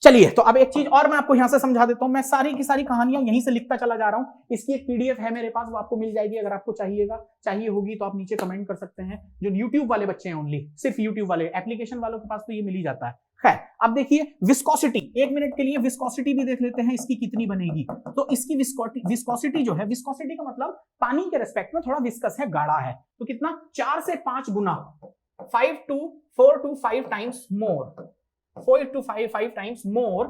चलिए तो अब एक चीज और मैं आपको यहां से समझा देता हूं। मैं सारी की सारी कहानियां यहीं से लिखता चला जा रहा हूं। इसकी एक पीडीएफ है मेरे पास, वो आपको मिल जाएगी। अगर आपको चाहिए होगी तो आप नीचे कमेंट कर सकते हैं। जो यूट्यूब वाले बच्चे हैं, ओनली सिर्फ यूट्यूब वाले, एप्लीकेशन वालों के पास तो ये मिल ही जाता है। खैर अब देखिए विस्कोसिटी, 1 मिनट के लिए विस्कोसिटी भी देख लेते हैं, इसकी कितनी बनेगी। तो इसकी विस्कोसिटी जो है, विस्कोसिटी का मतलब पानी के रेस्पेक्ट में थोड़ा विस्कस है, गाढ़ा है। तो कितना, 4 से 5 गुना, 4 to 5 times more, 4 to 5 times more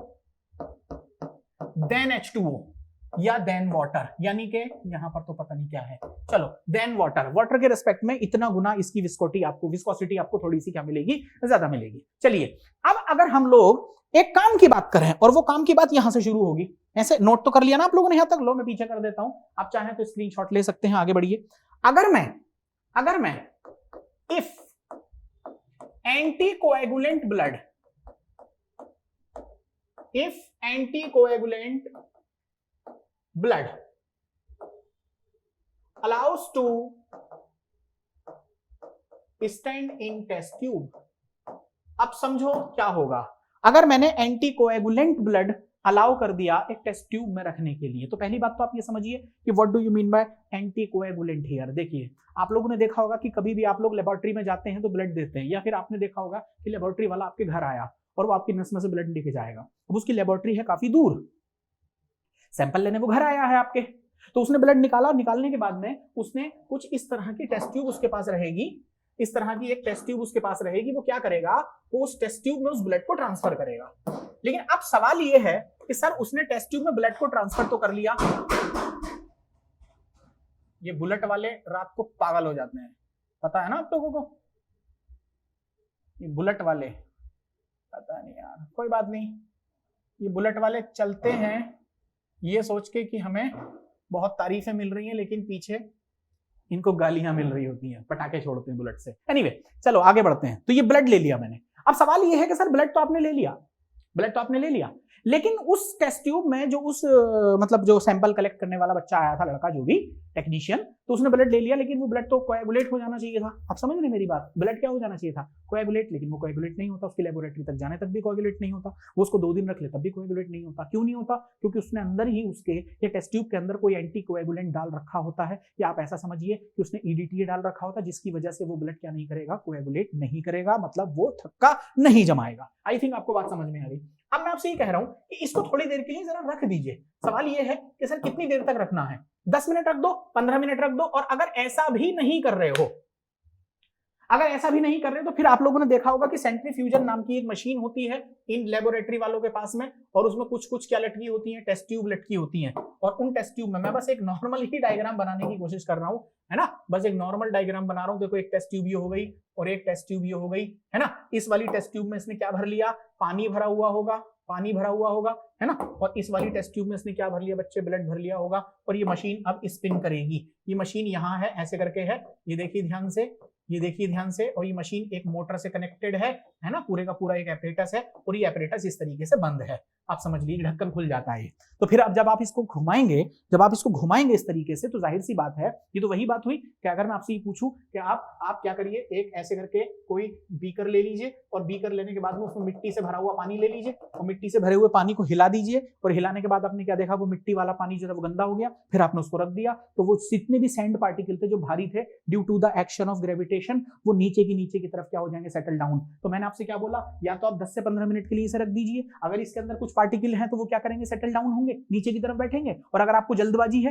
than H2O या देन वाटर, यानी कि यहां पर तो पता नहीं क्या है, चलो देन वाटर के रेस्पेक्ट में इतना गुना इसकी विस्कोसिटी आपको थोड़ी सी क्या मिलेगी, ज्यादा मिलेगी। चलिए अब अगर हम लोग एक काम की बात करें, और वो काम की बात यहां से शुरू होगी। ऐसे नोट तो कर लिया ना आप लोगों ने यहां तक, लो मैं पीछे कर देता हूं, आप चाहें तो स्क्रीनशॉट ले सकते हैं, आगे बढ़िए। अगर मैं if anticoagulant blood, if anticoagulant blood allows to stand in test tube। अब समझो क्या होगा अगर मैंने एंटीकोएगुलेंट ब्लड अलाउ कर दिया एक टेस्ट ट्यूब में रखने के लिए। तो पहली बात तो आप ये समझिए कि what do you mean by anticoagulant here. देखिए आप लोगों ने देखा होगा कि कभी भी आप लोग लेबोरेटरी में जाते हैं तो ब्लड देते हैं, या फिर आपने देखा होगा कि लेबोरेटरी वाला आपके घर आया और वो आपकी नस में से ब्लड लेके जाएगा। अब उसकी लेबोरेटरी है काफी दूर, सैंपल लेने वो घर आया है आपके, तो उसने ब्लड निकाला और निकालने के बाद में उसने कुछ इस तरह की टेस्ट ट्यूब उसके पास रहेगी, इस तरह की एक टेस्ट ट्यूब उसके पास रहेगी। वो क्या करेगा, वो उस टेस्ट ट्यूब में उस ब्लड को ट्रांसफर करेगा। लेकिन अब सवाल ये है कि सर उसने टेस्ट ट्यूब में ब्लड को ट्रांसफर तो कर लिया, ये बुलेट वाले रात को पागल हो जाते हैं, पता है ना आप लोगों को, ये बुलेट वाले, पता नहीं यार, कोई बात नहीं, ये बुलेट वाले चलते हैं ये सोच के कि हमें बहुत तारीफें मिल रही हैं, लेकिन पीछे इनको गालियां मिल रही होती हैं, पटाखे छोड़ते हैं बुलेट से। एनीवे चलो आगे बढ़ते हैं। तो ये ब्लड ले लिया मैंने। अब सवाल ये है कि सर ब्लड तो आपने ले लिया, ब्लड तो आपने ले लिया, लेकिन उस टेस्ट ट्यूब में जो उस मतलब जो सैंपल कलेक्ट करने वाला बच्चा आया था, लड़का जो भी टेक्नीशियन, तो उसने ब्लड ले लिया, लेकिन वो ब्लड तो कोएगुलेट हो जाना चाहिए था। आप समझ रहे मेरी बात, ब्लड क्या हो जाना चाहिए था, कोएगुलेट, लेकिन वो कोएगुलेट नहीं होता, उसकी लेबोरेटरी तक जाने तक भी कोएगुलेट नहीं होता, वो उसको 2 दिन रख ले तब भी कोएगुलेट नहीं होता। क्यों नहीं होता, क्योंकि उसने अंदर ही उसके ये टेस्ट ट्यूब के अंदर कोई एंटी कोएगुलेंट डाल रखा होता है, या आप ऐसा समझिए कि उसने ईडीटीए डाल रखा होता है, जिसकी वजह से वो ब्लड क्या नहीं करेगा, कोएगुलेट नहीं करेगा, मतलब वो थक्का नहीं जमाएगा। आई थिंक आपको बात समझ में आ गई। अब मैं आपसे ये कह रहा हूं कि इसको थोड़ी देर के लिए जरा रख दीजिए। सवाल ये है कि सर कितनी देर तक रखना है, 10 मिनट रख दो, 15 मिनट रख दो। और अगर ऐसा भी नहीं कर रहे हो, अगर ऐसा भी नहीं कर रहे तो फिर आप लोगों ने देखा होगा कि सेंट्रीफ्यूजन नाम की एक मशीन होती है इन लेबोरेटरी वालों के पास में, और उसमें कुछ कुछ क्या लटकी होती है, टेस्ट ट्यूब लटकी होती हैं। और उन टेस्ट ट्यूब में मैं बस एक नॉर्मल ही डायग्राम बनाने की कोशिश कर रहा हूं, है ना, बस एक नॉर्मल डायग्राम बना रहा हूं। देखो एक टेस्ट ट्यूब ये हो गई और एक टेस्ट ट्यूब ये हो गई, है ना। इस वाली टेस्ट ट्यूब में इसने क्या भर लिया, पानी भरा हुआ होगा, पानी भरा हुआ होगा, है ना। और इस वाली टेस्ट ट्यूब में इसने क्या भर लिया बच्चे, ब्लड भर लिया होगा। और ये मशीन अब स्पिन करेगी। ये मशीन यहाँ है, ऐसे करके है, ये देखिए ध्यान से, ये देखिए ध्यान से। और ये मशीन एक मोटर से कनेक्टेड है ना, पूरे का पूरा एक एपरेटस है, और ये एपरेटस इस तरीके से बंद है। आप समझ लीजिए ढक्कन खुल जाता है। तो फिर अब जब आप इसको घुमाएंगे, जब आप इसको घुमाएंगे इस तरीके से, तो जाहिर सी बात है, ये तो वही बात हुई कि अगर मैं आपसे ये पूछूं कि आप क्या करिए, एक ऐसे करके कोई बीकर ले लीजिए, और बीकर लेने के बाद में उसमें मिट्टी से भरा हुआ पानी ले लीजिए, और मिट्टी से भरे हुए पानी को हिला दीजिए, और हिलाने के बाद आपने क्या देखा, वो मिट्टी वाला पानी जो था वो गंदा हो गया। फिर आपने उसको रख दिया, तो वो जितने भी सैंड पार्टिकल थे जो भारी थे, due to the action of gravitation, वो नीचे की तरफ क्या हो जाएंगे, सेटल डाउन। तो मैंने आपसे क्या बोला, या तो आप 10 से 15 मिनट के लिए इसे रख दीजिए। अगर इसके अंदर कुछ पार्टिकल हैं तो वो क्या करेंगे, सेटल डाउन होंगे, नीचे की तरफ बैठेंगे। और अगर आपको जल्दबाजी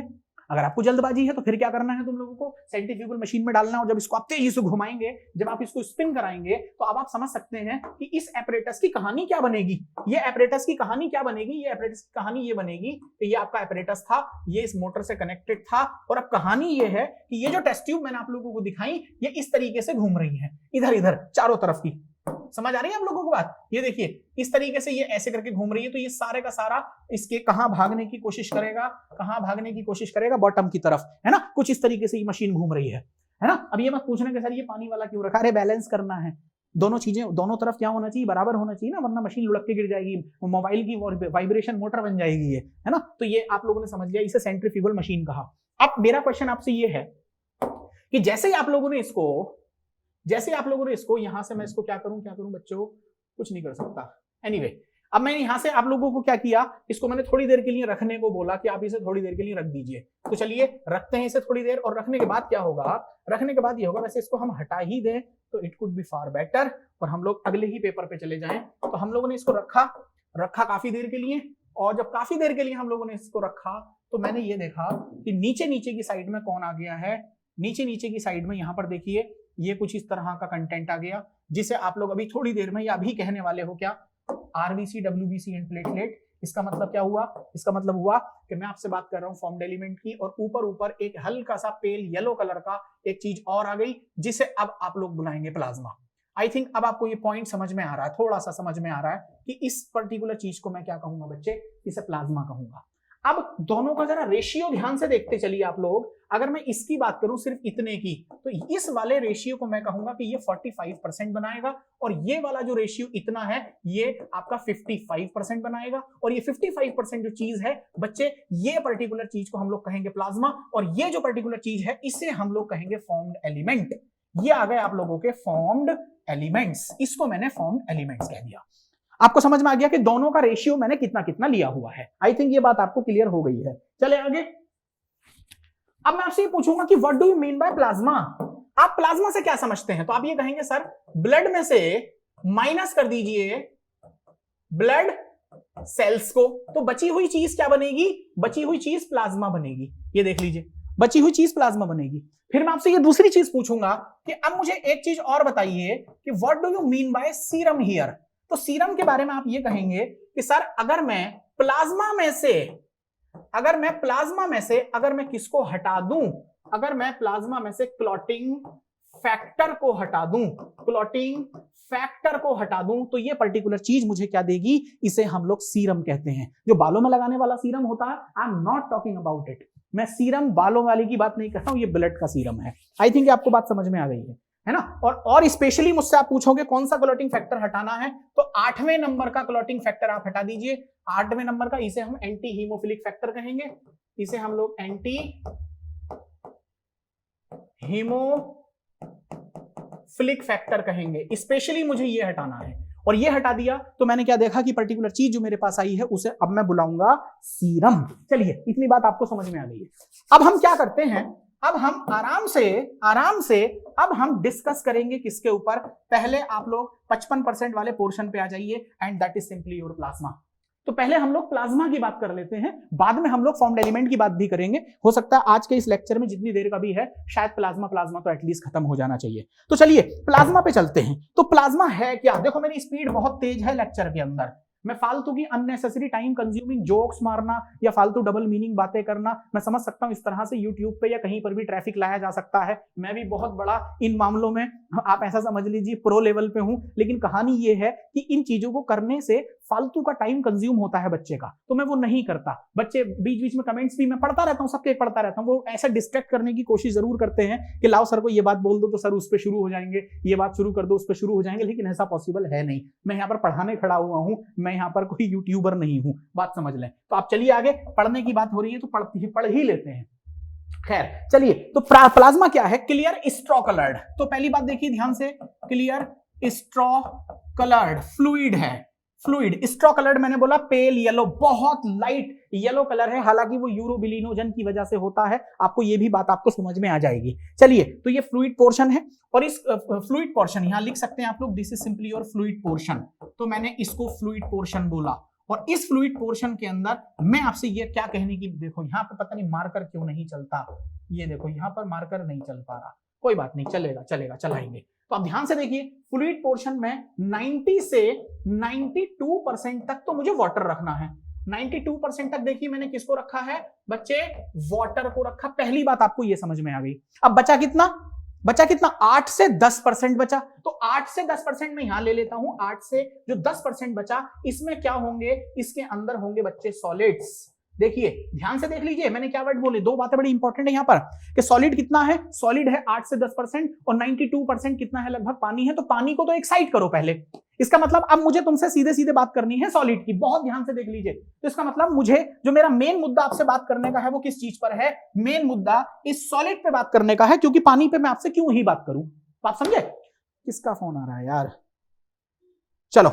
है, तो फिर क्या करना है तुम लोगों को, सेंट्रीफ्यूगल मशीन में डालना। और जब इसको आप तेजी से घुमाएंगे, जब आप इसको स्पिन कराएंगे, तो अब आप समझ सकते हैं कि इस एपरेटस की कहानी क्या बनेगी। ये एपरेटस की कहानी क्या बनेगी, ये एपरेटस की कहानी ये बनेगी कि ये आपका एपरेटस था, ये इस मोटर से कनेक्टेड था, और अब कहानी ये है कि ये जो टेस्ट ट्यूब मैंने आप लोगों को दिखाई, ये इस तरीके से घूम रही है, इधर इधर चारों तरफ की। समझ आ रही है आप लोगों को बात, ये देखिए इस तरीके से ये ऐसे करके घूम रही है। तो ये सारे का सारा इसके कहां भागने की कोशिश करेगा, बॉटम की तरफ, है ना। कुछ इस तरीके से ये मशीन घूम रही है ना। अब ये मत पूछना कि सर ये पानी वाला क्यों रखा, अरे बैलेंस करना है, दोनों चीजें दोनों तरफ क्या होना चाहिए, बराबर होना चाहिए ना, वरना मशीन लुढ़क के गिर जाएगी, मोबाइल की वाइब्रेशन मोटर बन जाएगी ये, है ना। तो ये आप लोगों ने समझ लिया, इसे सेंट्रीफ्यूगल मशीन कहा। अब मेरा क्वेश्चन आपसे ये है कि जैसे ही आप लोगों ने इसको यहां से, मैं इसको क्या करूं बच्चों, कुछ नहीं कर सकता। एनीवे, अब मैंने यहां से आप लोगों को क्या किया, इसको मैंने थोड़ी देर के लिए रखने को बोला कि आप इसे थोड़ी देर के लिए रख दीजिए। तो चलिए रखते हैं इसे थोड़ी देर, और रखने के बाद क्या होगा, रखने के बाद ये होगा, वैसे इसको हम हटा ही दें तो it could be far better, और हम लोग अगले ही पेपर पे चले जाएं। तो हम लोगों ने इसको रखा काफी देर के लिए, और जब काफी देर के लिए हम लोगों ने इसको रखा, तो मैंने ये देखा कि नीचे की साइड में कौन आ गया है, नीचे की साइड में यहां पर देखिए, ये कुछ इस तरह का कंटेंट आ गया, जिसे आप लोग अभी थोड़ी देर में या अभी कहने वाले हो क्या, आरबीसी, डब्ल्यूबीसी एंड प्लेटलेट। इसका मतलब क्या हुआ, इसका मतलब हुआ कि मैं आपसे बात कर रहा हूं फॉर्म्ड एलिमेंट की, और ऊपर एक हल्का सा पेल येलो कलर का एक चीज और आ गई, जिसे अब आप लोग बुलाएंगे प्लाज्मा। आई थिंक अब आपको ये पॉइंट समझ में आ रहा है, थोड़ा सा समझ में आ रहा है कि इस पर्टिकुलर चीज को मैं क्या कहूंगा बच्चे, इसे प्लाज्मा कहूंगा। अब दोनों का जरा रेशियो ध्यान से देखते चलिए आप लोग। अगर मैं इसकी बात करूं सिर्फ इतने की, तो इस वाले रेशियो को मैं कहूंगा कि ये 45% बनाएगा, और ये वाला जो रेशियो इतना है ये आपका 55% बनाएगा। और ये 55% जो चीज है बच्चे, ये पर्टिकुलर चीज को हम लोग कहेंगे प्लाज्मा, और ये जो पर्टिकुलर चीज है इसे हम लोग कहेंगे फॉर्म्ड एलिमेंट। ये आ गए आप लोगों के फॉर्म्ड एलिमेंट्स, इसको मैंने फॉर्म्ड एलिमेंट्स कह दिया। आपको समझ में आ गया कि दोनों का रेशियो मैंने कितना कितना लिया हुआ है। आई थिंक ये बात आपको क्लियर हो गई है। चले आगे। अब मैं आपसे ये पूछूंगा कि what do you mean by plasma. आप प्लाज्मा से क्या समझते हैं? तो आप ये कहेंगे सर ब्लड में से माइनस कर दीजिए ब्लड सेल्स को, तो बची हुई चीज क्या बनेगी? बची हुई चीज प्लाज्मा बनेगी। ये देख लीजिए, बची हुई चीज प्लाज्मा बनेगी। फिर मैं आपसे ये दूसरी चीज पूछूंगा कि अब मुझे एक चीज और बताइए कि what do you mean by serum here. तो सीरम के बारे में आप ये कहेंगे कि सर अगर मैं प्लाज्मा में से अगर मैं किसको हटा दूं, अगर मैं प्लाज्मा में से क्लॉटिंग फैक्टर को हटा दूं तो ये पर्टिकुलर चीज मुझे क्या देगी? इसे हम लोग सीरम कहते हैं। जो बालों में लगाने वाला सीरम होता है, I am not talking about it. मैं सीरम बालों वाले की बात नहीं कर रहा हूं, ये ब्लड का सीरम है। आई थिंक आपको बात समझ में आ गई है ना। और स्पेशली मुझसे आप पूछोगे कौन सा क्लॉटिंग फैक्टर हटाना है, तो 8वें नंबर का क्लॉटिंग फैक्टर आप हटा दीजिए। 8वें नंबर का, इसे हम एंटी हीमोफिलिक फैक्टर कहेंगे, इसे हम लोग एंटी हीमोफिलिक फैक्टर कहेंगे। स्पेशली मुझे ये हटाना है, और ये हटा दिया तो मैंने क्या देखा कि पर्टिकुलर चीज जो मेरे पास आई है उसे अब मैं बुलाऊंगा सीरम। चलिए, इतनी बात आपको समझ में आ गई है। अब हम क्या करते हैं, अब हम आराम से अब हम डिस्कस करेंगे किसके ऊपर। पहले आप लोग 55% वाले पोर्शन पे आ जाइए, and that is simply your plasma. तो पहले हम लोग प्लाज्मा की बात कर लेते हैं, बाद में हम लोग फॉर्म्ड एलिमेंट की बात भी करेंगे। हो सकता है आज के इस लेक्चर में जितनी देर का भी है, शायद प्लाज्मा तो एटलीस्ट खत्म हो जाना चाहिए। तो चलिए प्लाज्मा पे चलते हैं। तो प्लाज्मा है क्या? देखो मेरी स्पीड बहुत तेज है लेक्चर के अंदर, मैं फालतू की अननेसेसरी टाइम कंज्यूमिंग जोक्स मारना या फालतू डबल मीनिंग बातें करना, मैं समझ सकता हूं इस तरह से यूट्यूब पे या कहीं पर भी ट्रैफिक लाया जा सकता है। मैं भी बहुत बड़ा इन मामलों में, आप ऐसा समझ लीजिए, प्रो लेवल पे हूं। लेकिन कहानी ये है कि इन चीजों को करने से फालतू का टाइम कंज्यूम होता है बच्चे का, तो मैं वो नहीं करता। बच्चे बीच बीच में कमेंट्स भी मैं पढ़ता रहता हूँ, सबके पढ़ता रहता हूँ, वो ऐसा डिस्ट्रैक्ट करने की कोशिश जरूर करते हैं कि लाओ सर को ये बात बोल दो तो सर उस पर शुरू हो जाएंगे, ये बात शुरू कर दो उस पर शुरू हो जाएंगे। लेकिन ऐसा पॉसिबल है नहीं। मैं यहाँ पर पढ़ाने खड़ा हुआ हूँ, मैं यहाँ पर कोई यूट्यूबर नहीं हूँ, बात समझ लें। तो आप चलिए आगे, पढ़ने की बात हो रही है तो पढ़ ही लेते हैं। खैर चलिए, तो प्लाज्मा क्या है? Clear straw coloured. तो पहली बात देखिए ध्यान से, क्लियर स्ट्रॉ कलर्ड फ्लूइड है। फ्लूइड स्ट्रॉ कलर्ड मैंने बोला पेल येलो, बहुत लाइट येलो कलर है। हालांकि वो यूरोबिलिनोजन की वजह से होता है, आपको ये भी बात आपको समझ में आ जाएगी। चलिए, तो ये फ्लूइड पोर्शन है, और इस फ्लूइड पोर्शन यहां लिख सकते हैं आप लोग, this is simply your fluid portion. तो मैंने इसको फ्लूइड पोर्शन बोला, और इस फ्लूइड पोर्शन के अंदर मैं आपसे ये क्या कहने की, देखो यहाँ पे पता नहीं मार्कर क्यों नहीं चलता, ये देखो यहाँ पर मार्कर नहीं चल पा रहा, कोई बात नहीं, चलेगा चलाएंगे। तो आप ध्यान से देखिए, फ्लूइड पोर्शन में 90 से 92% तक तो मुझे वाटर रखना है। 92% तक देखिए मैंने किसको रखा है बच्चे? वाटर को रखा। पहली बात आपको ये समझ में आ गई। अब बचा कितना? 8 से 10% बचा। तो 8 से 10% मैं यहां ले लेता हूं। 8 से जो 10% बचा, इसमें क्या होंगे? इसके अंदर होंगे बच्चे सॉलिड्स। देखिए ध्यान से देख लीजिए, मैंने क्या वर्ड बोले, दो बातें बड़ी इंपॉर्टेंट है यहां पर कि सॉलिड कितना है? सॉलिड है 8 से 10%, और 92% कितना है? लगभग पानी है। तो पानी को तो एक्साइट करो पहले। इसका मतलब अब मुझे तुमसे सीधे सीधे बात करनी है सॉलिड की, बहुत ध्यान से देख लीजिए। तो इसका मतलब मुझे जो मेरा मेन मुद्दा आपसे बात करने का है वो किस चीज पर है? मेन मुद्दा इस सॉलिड पे बात करने का है, क्योंकि पानी पे मैं आपसे क्यों ही बात करूं। तो आप समझे? किसका फोन आ रहा है यार? चलो,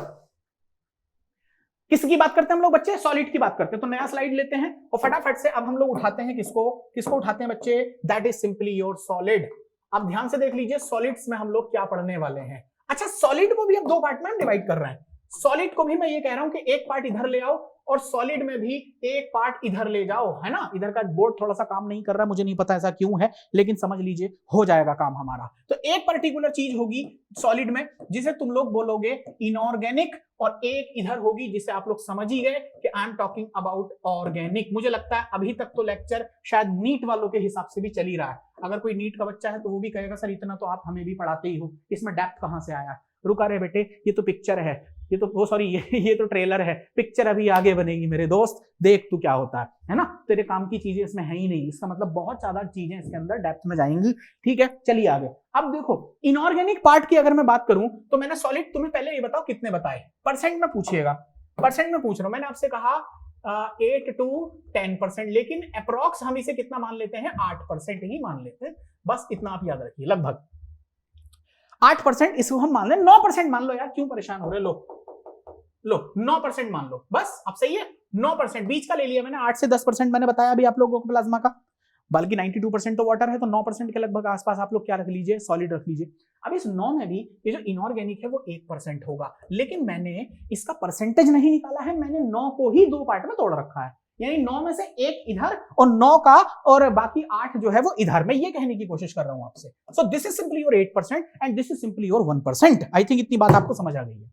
किसकी बात करते हैं हम लोग बच्चे? सॉलिड की बात करते हैं। तो नया स्लाइड लेते हैं और फटाफट से अब हम लोग उठाते हैं किसको उठाते हैं बच्चे? That is simply your solid. अब ध्यान से देख लीजिए, सॉलिड्स में हम लोग क्या पढ़ने वाले हैं। अच्छा, सॉलिड को भी अब दो पार्ट में हम डिवाइड कर रहे हैं। सॉलिड को भी मैं ये कह रहा हूं कि एक पार्ट इधर ले आओ, और सॉलिड में भी एक पार्ट इधर ले जाओ, है ना। इधर का बोर्ड थोड़ा सा काम नहीं कर रहा, मुझे नहीं पता ऐसा क्यों है, लेकिन समझ लीजिए हो जाएगा काम हमारा। तो एक पर्टिकुलर चीज होगी सॉलिड में जिसे तुम लोग बोलोगे इनऑर्गेनिक, और एक इधर होगी जिसे आप लोग समझ ही गए कि I am talking about organic. मुझे लगता है अभी तक तो लेक्चर शायद नीट वालों के हिसाब से भी चल ही रहा है। अगर कोई नीट का बच्चा है तो वो भी कहेगा सर इतना तो आप हमें भी पढ़ाते ही हो, इसमें डेप्थ कहां से आया? रुका रे बेटे, ये तो पिक्चर है। ये तो वो सॉरी ये तो ट्रेलर है, पिक्चर अभी आगे बनेगी मेरे दोस्त, देख तू क्या होता है ना। तेरे काम की चीजें इसमें है ही नहीं, इसका मतलब बहुत ज्यादा चीजें इसके अंदर डेप्थ में जाएंगी। ठीक है, चलिए आगे। अब देखो इनऑर्गेनिक पार्ट की अगर मैं बात करूं तो मैंने सॉलिड, तुम्हें पहले ये बताओ कितने बताए, परसेंट में पूछिएगा, परसेंट में पूछ रहा हूं। मैंने आपसे कहा 8 to 10%, लेकिन अप्रॉक्स हम इसे कितना मान लेते हैं, 8% ही मान लेते हैं, बस इतना आप याद रखिए, लगभग 8%। इसको हम मान लें 9% मान लो यार, क्यों परेशान हो रहे, लो 9% मान लो बस। अब सही है, 9% बीच का ले लिया मैंने, 8 से 10% मैंने बताया अभी आप लोगों को प्लाज्मा का, बल्कि 92% तो वाटर है, तो 9% के लगभग आसपास आप लोग क्या रख लीजिए, सॉलिड रख लीजिए। अब इस 9 में भी ये जो इनऑर्गेनिक है वो 1% होगा, लेकिन मैंने इसका परसेंटेज नहीं निकाला है, मैंने 9 को ही 2 पार्ट में तोड़ रखा है, यानी 9 में से 1 इधर और 9 का और बाकी 8 जो है वो इधर। मैं ये कहने की कोशिश कर रहा हूं आपसे। So this is simply your 8% and this is simply your 1%। I think इतनी बात आपको समझ आ गई है।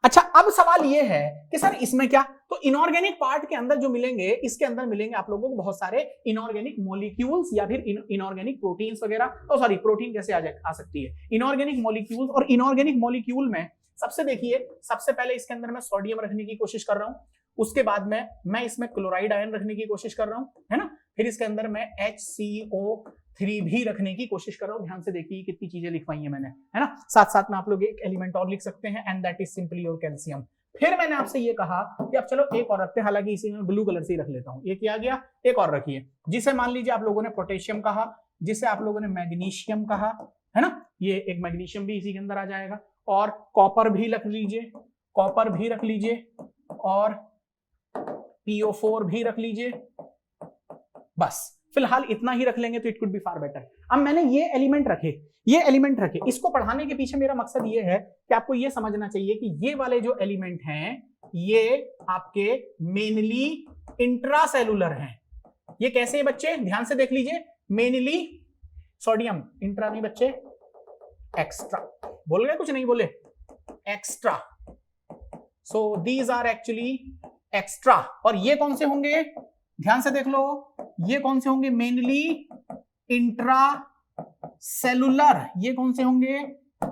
अच्छा, अब सवाल ये है कि सर इसमें क्या, तो इनऑर्गेनिक पार्ट के अंदर जो मिलेंगे, इसके अंदर मिलेंगे आप लोगों को बहुत सारे इनऑर्गेनिक मॉलिक्यूल्स या फिर इनऑर्गेनिक प्रोटीन्स वगैरह। सॉरी, प्रोटीन कैसे आ सकती है, इनऑर्गेनिक मॉलिक्यूल्स। और इनऑर्गेनिक मॉलिक्यूल में सबसे देखिए, सबसे पहले इसके अंदर मैं सोडियम रखने की कोशिश कर रहा हूं, उसके बाद में मैं इसमें क्लोराइड आयन रखने की कोशिश कर रहा हूं, है ना, फिर इसके अंदर मैं HCO3 भी रखने की कोशिश कर रहा हूं। ध्यान से देखिए कितनी चीजें लिखवाई है मैंने, है ना। साथ साथ में आप लोग एक एलिमेंट और लिख सकते हैं, and that is simply your calcium. फिर मैंने आपसे ये कहा कि अब चलो एक और रखते हैं, हालांकि इसी में ब्लू कलर से ही रख लेता हूं, ये किया गया, एक और रखिए, जिसे मान लीजिए आप लोगों ने पोटेशियम कहा, जिसे आप लोगों ने मैग्नीशियम कहा, है ना, ये एक मैग्नीशियम भी इसी के अंदर आ जाएगा, और कॉपर भी रख लीजिए, कॉपर भी रख लीजिए, और PO4 भी रख लीजिए। बस फिलहाल इतना ही रख लेंगे तो it could be far better. अब मैंने ये एलिमेंट रखे, ये एलिमेंट रखे, इसको पढ़ाने के पीछे मेरा मकसद ये है कि आपको ये समझना चाहिए कि ये वाले जो एलिमेंट हैं ये आपके मेनली इंट्रासेलुलर हैं। ये कैसे हैं बच्चे, ध्यान से देख लीजिए, मेनली सोडियम, इंट्रा नहीं बच्चे, एक्स्ट्रा। बोल गए, कुछ नहीं बोले, extra. So these are actually extra. और ये कौन से होंगे, ध्यान से देख लो, ये कौन से होंगे, मेनली इंट्रा सेलुलर। ये कौन से होंगे,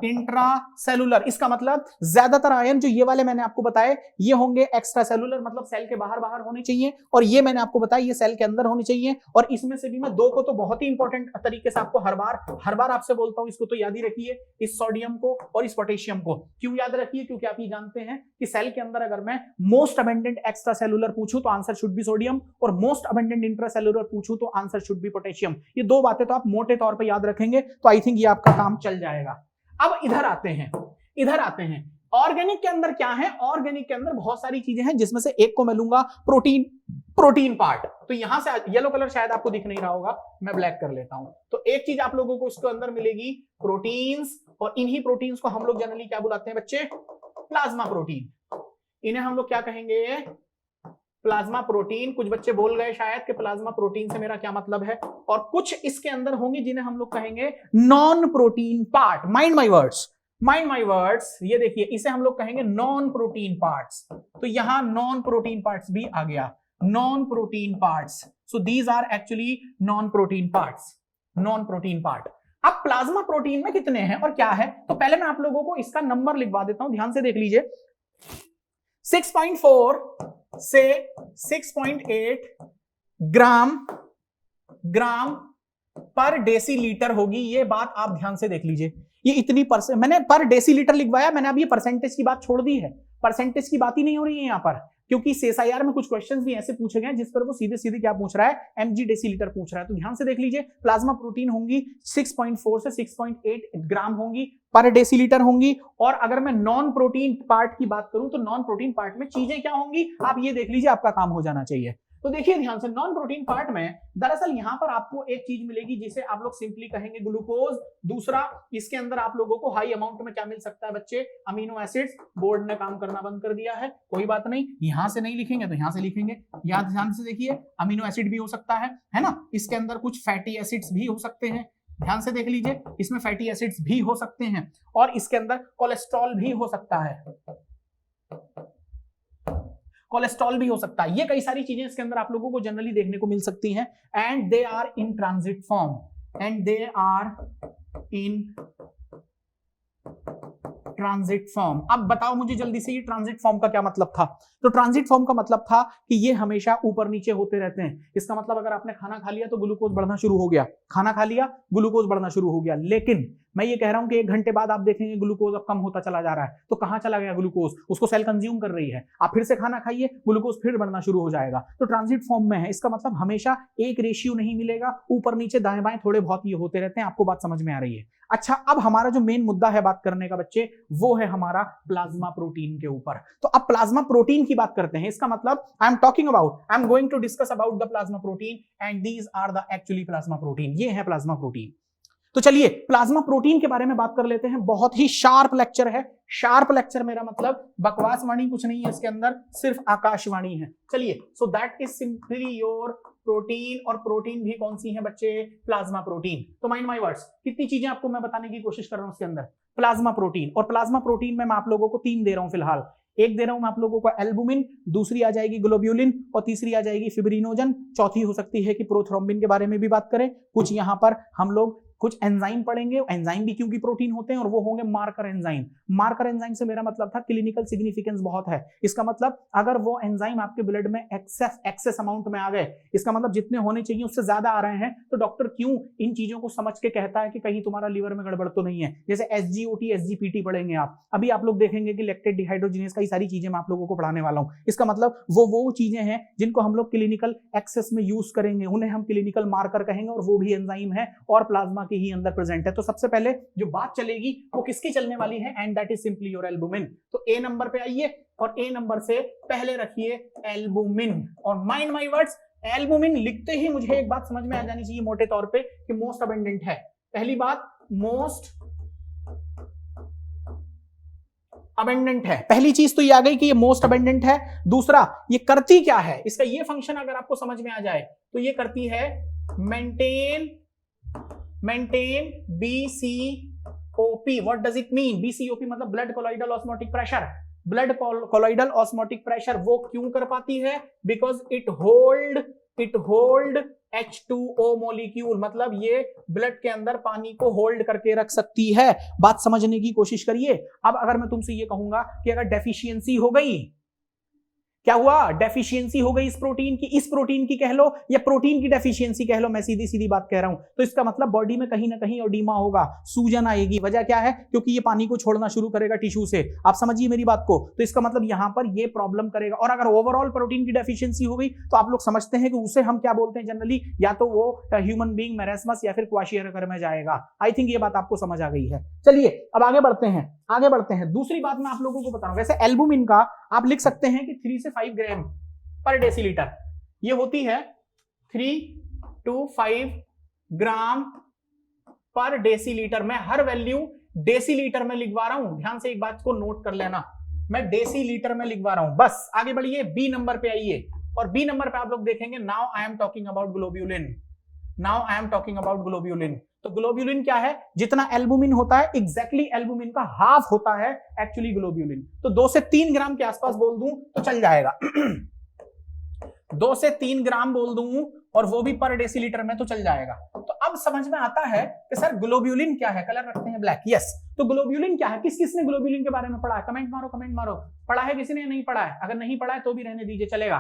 इंट्रा सेलुलर। इसका मतलब ज्यादातर आयन जो ये वाले मैंने आपको बताए ये होंगे एक्स्ट्रा सेलुलर, मतलब सेल के बाहर बाहर होने चाहिए, और ये मैंने आपको बताया ये सेल के अंदर होने चाहिए। और इसमें से भी मैं 2 को तो बहुत ही इंपॉर्टेंट तरीके से आपको हर बार आपसे बोलता हूं, इसको तो याद ही रखिए, इस सोडियम को और इस पोटेशियम को। क्यों याद रखिए, क्योंकि आप ये जानते हैं कि सेल के अंदर अगर मैं मोस्ट अबंडेंट एक्स्ट्रा सेलुलर पूछूं तो आंसर शुड बी सोडियम, और मोस्ट अबंडेंट इंट्रा सेलुलर पूछूं तो आंसर शुड बी पोटेशियम। ये 2 बातें तो आप मोटे तौर पर याद रखेंगे तो आई थिंक ये आपका काम चल जाएगा। अब इधर आते हैं, ऑर्गेनिक के अंदर क्या है, ऑर्गेनिक के अंदर बहुत सारी चीजें हैं, जिसमें से एक को मैं लूंगा प्रोटीन पार्ट। तो यहां से येलो कलर शायद आपको दिख नहीं रहा होगा, मैं ब्लैक कर लेता हूं। तो एक चीज आप लोगों को उसके अंदर मिलेगी, प्रोटीन्स, और इन्हीं प्रोटीन्स को हम लोग जनरली क्या बुलाते हैं बच्चे, प्लाज्मा प्रोटीन। इन्हें हम लोग क्या कहेंगे, प्लाज्मा प्रोटीन। कुछ बच्चे बोल गए शायद कि प्लाज्मा प्रोटीन से मेरा क्या मतलब है, और कुछ इसके अंदर होंगे जिन्हें हम लोग कहेंगे non protein part. Mind my words, ये देखिए, इसे हम लोग कहेंगे नॉन प्रोटीन पार्ट्स। तो यहां नॉन प्रोटीन पार्ट्स भी आ गया, non protein parts. So these are actually non protein part. अब प्लाज्मा प्रोटीन में कितने हैं और क्या है, तो पहले मैं आप लोगों को इसका नंबर लिखवा देता हूं, ध्यान से देख लीजिए। 6.4 से 6.8 ग्राम पर डेसीलीटर होगी। ये बात आप ध्यान से देख लीजिए, ये इतनी परसेंट मैंने पर डेसीलीटर लिखवाया, मैंने अब ये परसेंटेज की बात छोड़ दी है, परसेंटेज की बात ही नहीं हो रही है यहां पर, क्योंकि CSIR में कुछ क्वेश्चंस भी ऐसे पूछे गए जिस पर वो सीधे सीधे क्या पूछ रहा है, mg डेसीलीटर पूछ रहा है। तो ध्यान से देख लीजिए, प्लाज्मा प्रोटीन होंगी 6.4 से 6.8 ग्राम होंगी पर डेसीलीटर होंगी। और अगर मैं नॉन प्रोटीन पार्ट की बात करूं तो नॉन प्रोटीन पार्ट में चीजें क्या होंगी, आप ये देख लीजिए, आपका काम हो जाना चाहिए। तो देखिए ध्यान से, नॉन प्रोटीन पार्ट में दरअसल यहां पर आपको एक चीज मिलेगी जिसे आप लोग सिंपली कहेंगे ग्लूकोज। दूसरा, इसके अंदर आप लोगों को हाई अमाउंट में क्या मिल सकता है बच्चे, अमीनो एसिड्स। बोर्ड ने काम करना बंद कर दिया है, कोई बात नहीं, यहां से नहीं लिखेंगे तो यहां से लिखेंगे। याद ध्यान से देखिए, अमीनो एसिड भी हो सकता है ना, इसके अंदर कुछ फैटी एसिड्स भी हो सकते हैं, ध्यान से देख लीजिए, इसमें फैटी एसिड्स भी हो सकते हैं, और इसके अंदर कोलेस्ट्रॉल भी हो सकता है, कोलेस्ट्रॉल भी हो सकता है। ये कई सारी चीजें इसके अंदर आप लोगों को जनरली देखने को मिल सकती हैं। And they are in transit form, transit form. अब बताओ मुझे जल्दी से, ये ट्रांजिट फॉर्म का क्या मतलब था? तो ट्रांजिट फॉर्म का मतलब था कि ये हमेशा ऊपर नीचे होते रहते हैं। इसका मतलब अगर आपने खाना खा लिया तो ग्लूकोज बढ़ना शुरू हो गया, खाना खा लिया ग्लूकोज बढ़ना शुरू हो गया, लेकिन मैं ये कह रहा हूं कि 1 घंटे बाद आप देखेंगे ग्लूकोज अब कम होता चला जा रहा है। तो कहां चला गया ग्लूकोज? उसको सेल कंज्यूम कर रही है। आप फिर से खाना खाइए, ग्लूकोज फिर बढ़ना शुरू हो जाएगा। तो ट्रांजिट फॉर्म में है, इसका मतलब हमेशा एक रेशियो नहीं मिलेगा, ऊपर नीचे दाएं बाएं थोड़े बहुत ये होते रहते हैं। आपको बात समझ में आ रही है? अच्छा, अब हमारा जो मेन मुद्दा है बात करने का बच्चे, वो है हमारा प्लाज्मा प्रोटीन के ऊपर। तो अब प्लाज्मा प्रोटीन की बात करते हैं। इसका मतलब I am going to discuss about the plasma protein and these are the actually plasma protein. ये है प्लाज्मा प्रोटीन। तो चलिए प्लाज्मा प्रोटीन के बारे में बात कर लेते हैं। बहुत ही शार्प लेक्चर है। शार्प लेक्चर मेरा मतलब बकवास वाणी कुछ नहीं है इसके अंदर, सिर्फ आकाशवाणी है। चलिए, so that is simply your protein. और प्रोटीन भी कौन सी है बच्चे? Plasma protein. तो माइंड माय वर्ड्स, कितनी चीजें आपको मैं बताने की कोशिश कर रहा हूं उसके अंदर? Plasma protein. और प्लाज्मा प्रोटीन में मैं आप लोगों को 3 दे रहा हूं फिलहाल। एक दे रहा हूं मैं आप लोगों को एल्बुमिन, दूसरी आ जाएगी ग्लोब्यूलिन, और तीसरी आ जाएगी फिब्रिनोजन। चौथी हो सकती है कि प्रोथ्रोम्बिन के बारे में भी बात करें। कुछ यहां पर हम लोग कुछ एंजाइम पढ़ेंगे। एंजाइम भी क्योंकि प्रोटीन होते हैं, और वो होंगे मार्कर एंजाइम। मार्कर एंजाइम से मेरा मतलब था क्लिनिकल सिग्निफिकेंस बहुत है। इसका मतलब अगर वो एंजाइम आपके ब्लड में एक्सेस अमाउंट में आ गए, इसका मतलब जितने होने चाहिए उससे ज्यादा आ रहे हैं, तो डॉक्टर क्यों इन चीजों को समझ के कहता है कि कहीं तुम्हारा लीवर में गड़बड़ तो नहीं है। जैसे SGOT SGPT पढ़ेंगे आप, अभी आप लोग देखेंगे कि लैक्टेट डिहाइड्रोजिनेज का सारी चीजें मैं आप लोगों को पढ़ाने वाला हूं। इसका मतलब वो चीजें हैं जिनको हम लोग क्लिनिकल एक्सेस में यूज करेंगे, उन्हें हम क्लिनिकल मार्कर कहेंगे, और वो भी एंजाइम है और प्लाज्मा के ही अंदर प्रेजेंट है। तो सबसे पहले जो बात चलेगी वो किसकी चलने वाली है? And that is simply your albumin. तो A नंबर पे आइए, और A नंबर से पहले रखिए एल्बुमिन। और माइंड माय वर्ड्स, एल्बुमिन लिखते ही मुझे एक बात समझ में आ जानी चाहिए मोटे तौर पे कि मोस्ट अबंडेंट है। पहली बात, मोस्ट अबंडेंट है। पहली चीज तो ये आ गई कि ये मोस्ट अबंडेंट है। दूसरा, ये करती क्या है? इसका ये फंक्शन अगर आपको समझ में आ जाए तो ये करती है maintain BCOP। What does it mean? BCOP मतलब blood colloidal osmotic pressure. Blood colloidal osmotic pressure वो क्यों कर पाती है? Because it hold H2O molecule, मतलब ये ब्लड के अंदर पानी को होल्ड करके रख सकती है। बात समझने की कोशिश करिए। अब अगर मैं तुमसे ये कहूंगा कि अगर डेफिशिएंसी हो गई, क्या हुआ? डेफिशिएंसी हो गई इस प्रोटीन की कह लो, या प्रोटीन की डेफिशिएंसी कह लो, मैं सीधी सीधी बात कह रहा हूं, तो इसका मतलब बॉडी में कहीं ना कहीं ओडीमा होगा, सूजन आएगी। वजह क्या है? क्योंकि ये पानी को छोड़ना शुरू करेगा टिश्यू से। आप समझिए मेरी बात को। तो इसका मतलब यहां पर ये प्रॉब्लम करेगा। और अगर ओवरऑल प्रोटीन की डेफिशिएंसी हो गई तो आप लोग समझते हैं कि उसे हम क्या बोलते हैं जनरली? या तो वो ह्यूमन बीइंग मैरेस्मस या फिर क्वाशियरकर में जाएगा। आई थिंक ये बात आपको समझ आ गई है। चलिए अब आगे बढ़ते हैं। दूसरी बात मैं आप लोगों को बता रहा हूं। वैसे एल्बुमिन का आप लिख सकते हैं कि 3 से 5 ग्राम पर डेसीलीटर, ये होती है 3 to 5 ग्राम पर डेसीलीटर। मैं हर वैल्यू डेसीलीटर में लिखवा रहा हूं, ध्यान से एक बात को नोट कर लेना, मैं डेसीलीटर में लिखवा रहा हूं। बस आगे बढ़िए, बी नंबर पे आइए, और बी नंबर पे आप लोग देखेंगे now I am talking about globulin. तो ग्लोब्यूलिन क्या है? जितना एल्बुमिन होता है एग्जैक्टली एल्बुमिन का हाफ होता है एक्चुअली ग्लोब्यूलिन। तो 2 से 3 ग्राम के आसपास बोल दूं तो चल जाएगा। 2 से 3 ग्राम बोल दूं और वो भी पर डेसीलीटर में तो चल जाएगा। तो अब समझ में आता है कि सर ग्लोब्यूलिन क्या है? कलर रखते हैं ब्लैक। यस, तो ग्लोब्यूलिन क्या है? किसने ग्लोब्यूलिन के बारे में पढ़ा है? कमेंट मारो। पढ़ा है किसी ने? नहीं पढ़ा है? अगर नहीं पढ़ा है तो भी रहने दीजिए, चलेगा।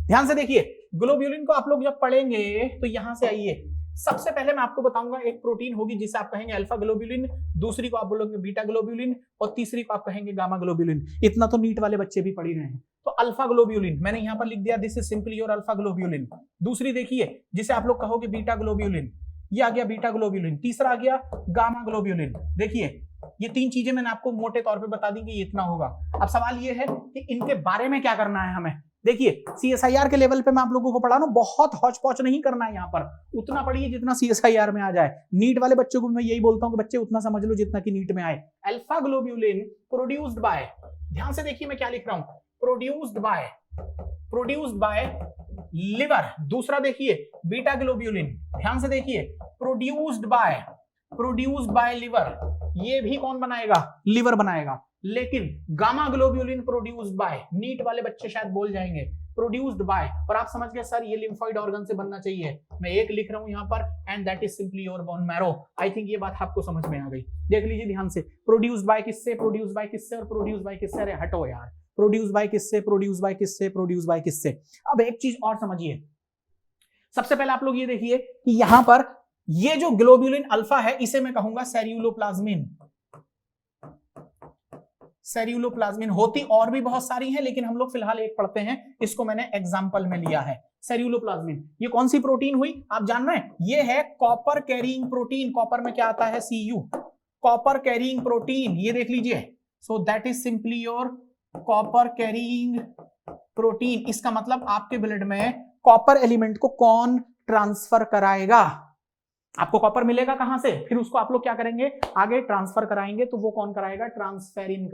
ध्यान से देखिए, ग्लोब्यूलिन को आप लोग जब पढ़ेंगे तो यहां से आइए। सबसे पहले मैं आपको बताऊंगा एक प्रोटीन होगी जिसे आप कहेंगे अल्फा ग्लोब्यूलिन, दूसरी को आप बोलोगे बीटा ग्लोब्यूलिन, और तीसरी को आप कहेंगे गामा ग्लोब्यूलिन। इतना तो नीट वाले बच्चे भी पढ़ ही रहे हैं। तो अल्फा ग्लोब्यूलिन मैंने यहां पर लिख दिया, this is simply your alpha globulin. दूसरी देखिए जिसे आप लोग कहोगे बीटा ग्लोब्यूलिन, ये आ गया बीटा ग्लोब्यूलिन। तीसरा आ गया गामा ग्लोब्यूलिन। देखिए ये 3 चीजें मैंने आपको मोटे तौर पे बता दी कि इतना होगा। अब सवाल ये है कि इनके बारे में क्या करना है हमें। देखिए CSIR के लेवल पे मैं आप लोगों को पढ़ा रहा हूं, बहुत हौच पौच नहीं करना है। यहाँ पर उतना पढ़िए जितना CSIR में आ जाए। नीट वाले बच्चों को मैं यही बोलता हूं कि बच्चे उतना समझ लो जितना कि नीट में आए। अल्फा ग्लोब्यूलिन प्रोड्यूस्ड बाय, ध्यान से देखिए मैं क्या लिख रहा हूं, प्रोड्यूस्ड बाय लिवर। दूसरा देखिए बीटा ग्लोब्यूलिन, ध्यान से देखिए, प्रोड्यूस्ड बाय लिवर। ये भी कौन बनाएगा? लिवर बनाएगा। लेकिन gamma globulin produced by, NEET वाले बच्चे शायद बोल जाएंगे प्रोड्यूस्ड बाय, और आप समझ गए सर ये लिम्फोइड ऑर्गन से बनना चाहिए, मैं एक लिख रहा हूं यहाँ पर, and that is simply your bone marrow. I think ये बात आपको समझ में आ गई। देख लीजिए ध्यान से, प्रोड्यूस्ड बाय किससे, प्रोड्यूस्ड बाय किससे और प्रोड्यूस्ड बाय किससे, अरे हटो यार, प्रोड्यूस बाय किससे, प्रोड्यूस बाय किससे, प्रोड्यूस बाय किससे। अब एक चीज और समझिए, सबसे पहले आप लोग ये देखिए कि यहां पर ये जो ग्लोब्यूलिन अल्फा है इसे मैं कहूंगा सेल्यूलोप्लाज्मिन। सेल्यूलोप्लाज्मिन होती और भी बहुत सारी हैं, लेकिन हम लोग फिलहाल एक पढ़ते हैं, इसको मैंने एग्जांपल में लिया है। सेल्यूलोप्लाज्मिन ये कौन सी प्रोटीन हुई आप जान रहे हैं, ये है कॉपर कैरिंग प्रोटीन। कॉपर में क्या आता है, Cu, कॉपर कैरिंग प्रोटीन, ये देख लीजिए। So that is simply your copper carrying protein. इसका मतलब आपके ब्लड में कॉपर एलिमेंट को कौन ट्रांसफर कराएगा, आपको कॉपर मिलेगा कहां से, फिर उसको आप लोग क्या करेंगे, आगे ट्रांसफर कराएंगे, तो वो कौन कराएगा, ट्रांसफेरिन,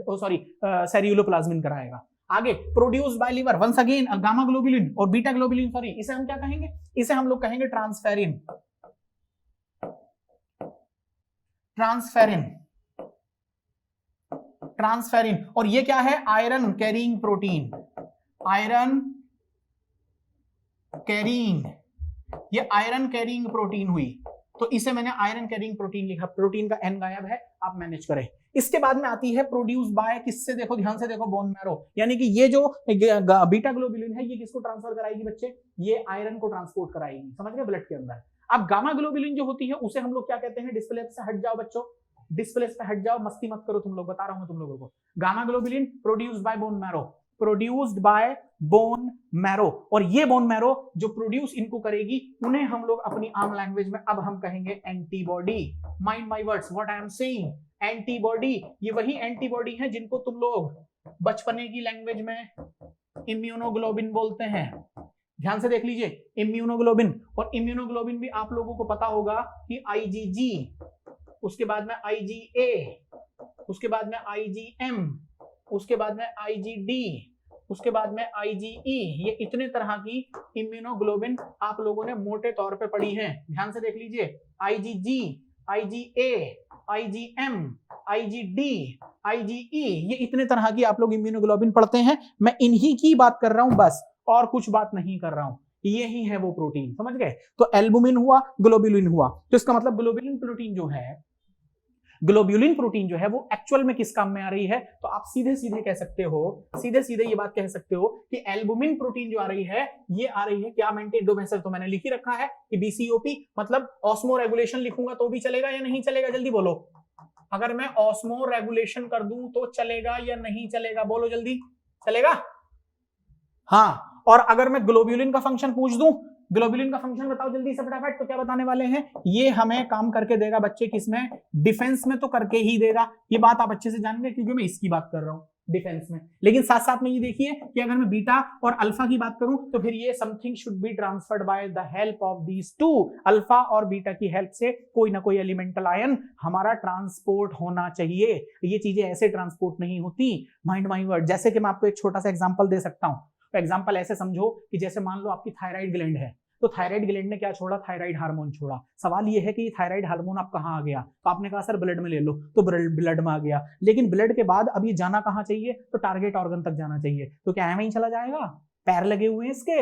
सेल्यूलोप्लाज्मिन कराएगा। आगे produced by liver, once again gamma globulin और बीटा ग्लोबुलिन, सॉरी इसे हम क्या कहेंगे, इसे हम लोग कहेंगे ट्रांसफेरिन। ट्रांसफेरिन, ट्रांसफेरिन, और ये क्या है, iron carrying protein. Iron carrying, ये आयरन कैरिंग प्रोटीन हुई, तो इसे मैंने आयरन कैरिंग प्रोटीन लिखा। प्रोटीन का एन गायब है, आप मैनेज करें। इसके बाद में आती है प्रोड्यूस बाय किससे, देखो ध्यान से देखो, बोन मैरो, यानी कि ये जो बीटा ग्लोबुलिन है ये किसको ट्रांसफर कराएगी बच्चे, ये आयरन को ट्रांसपोर्ट कराएगी, समझ गए, ब्लड के अंदर। अब गामा ग्लोबुलिन जो होती है उसे हम लोग क्या कहते हैं, डिस्प्ले से हट जाओ बच्चों, डिस्प्ले से हट जाओ, मस्ती मत करो तुम लोग, बता रहा हूं तुम लोगों को। Gamma globulin produced by bone marrow, produced by bone marrow, और ये बोन मैरो जो प्रोड्यूस इनको करेगी उन्हें हम लोग अपनी आम लैंग्वेज में अब हम कहेंगे antibody. Mind my words, what I am saying, antibody. ये वही एंटीबॉडी है जिनको तुम लोग बचपने की लैंग्वेज में इम्यूनोग्लोबिन बोलते हैं। ध्यान से देख लीजिए, इम्यूनोग्लोबिन, और इम्यूनोग्लोबिन भी आप लोगों को पता होगा कि IgG, उसके बाद में IgA, उसके बाद में IgM, उसके बाद में IgD, उसके बाद में IgE, ये इतने तरह की इम्यूनोग्लोबिन आप लोगों ने मोटे तौर पे पढ़ी हैं। ध्यान से देख लीजिए, IgG, IgA, IgM, IgD, IgE, ये इतने तरह की आप लोग इम्यूनोग्लोबिन पढ़ते हैं। मैं इन्हीं की बात कर रहा हूं बस, और कुछ बात नहीं कर रहा हूं, यही है वो प्रोटीन, समझ गए। तो एल्बुमिन हुआ, ग्लोबुलिन हुआ, तो इसका मतलब ग्लोबुलिन प्रोटीन जो है, ग्लोब्यूलिन प्रोटीन जो है वो एक्चुअल में किस काम में आ रही है, तो आप सीधे सीधे कह सकते हो, सीधे सीधे ये बात कह सकते हो कि एल्बुमिन प्रोटीन जो आ रही है, ये आ रही है क्या, मेंटेन, दो मैसेज तो मैंने लिख ही रखा है कि BCOP मतलब ऑस्मो रेगुलेशन लिखूंगा तो भी चलेगा या नहीं चलेगा, जल्दी बोलो। अगर मैं ऑस्मो रेगुलेशन कर दूं तो चलेगा या नहीं चलेगा, बोलो जल्दी, चलेगा। हाँ, और अगर मैं ग्लोब्यूलिन का फंक्शन पूछ दूं, ग्लोबुलिन का फंक्शन बताओ जल्दी से फटाफट, तो क्या बताने वाले हैं, ये हमें काम करके देगा बच्चे, किसमें, डिफेंस में तो करके ही देगा। ये बात आप अच्छे से जानेंगे क्योंकि मैं इसकी बात कर रहा हूं, डिफेंस में। लेकिन साथ साथ में ये देखिए कि अगर मैं बीटा और अल्फा की बात करूं तो फिर ये something should be transferred by the help of these two, alpha और बीटा की हेल्प से कोई ना कोई एलिमेंटल आयन हमारा ट्रांसपोर्ट होना चाहिए। ये चीजें ऐसे ट्रांसपोर्ट नहीं होती, माइंड माय वर्ड। जैसे कि मैं आपको एक छोटा सा एग्जांपल दे सकता हूं, तो एग्जांपल ऐसे समझो कि जैसे मान लो आपकी थायराइड ग्लैंड है, तो थायराइड ग्लैंड ने क्या छोड़ा, थायराइड हार्मोन छोड़ा। सवाल ये है कि ये थायराइड हार्मोन आप कहाँ आ गया, तो आपने कहा सर ब्लड में ले लो, तो ब्लड में आ गया, लेकिन ब्लड के बाद अब ये जाना कहाँ चाहिए, तो टारगेट ऑर्गन तक जाना चाहिए, तो क्या वहीं चला जाएगा, पैर लगे हुए हैं इसके,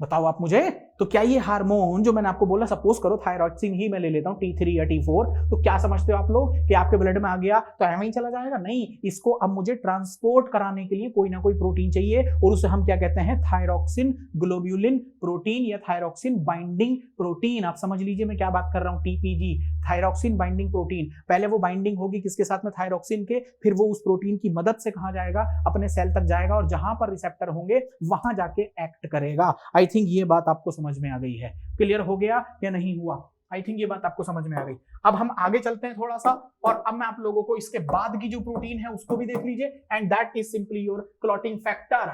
बताओ आप मुझे। तो क्या ये हार्मोन जो मैंने आपको बोला, सपोज करो थायरॉक्सिन ही मैं ले लेता हूँ, T3 या T4, तो क्या समझते हो आप लोग कि आपके ब्लड में आ गया तो ऐਵੇਂ ही चला जाएगा, नहीं, इसको अब मुझे ट्रांसपोर्ट कराने के लिए कोई ना कोई प्रोटीन चाहिए, और उसे हम क्या कहते हैं, थायरॉक्सिन ग्लोब्यूलिन प्रोटीन या थायरॉक्सिन बाइंडिंग प्रोटीन। आप समझ लीजिए मैं क्या बात कर रहा हूँ, TPG, थायरॉक्सिन बाइंडिंग प्रोटीन। पहले वो बाइंडिंग होगी किसके साथ में, थायरॉक्सिन के, फिर वो उस प्रोटीन की मदद से कहाँ जाएगा, अपने सेल तक जाएगा, और जहां पर रिसेप्टर होंगे वहां जाके एक्ट करेगा। आई थिंक ये बात आपको समझ में आ गई है, क्लियर हो गया या नहीं हुआ, आई थिंक ये बात आपको समझ में आ गई। अब हम आगे चलते हैं थोड़ा सा, और अब मैं आप लोगों को इसके बाद की जो प्रोटीन है उसको भी देख लीजिए, and that is simply your clotting factor.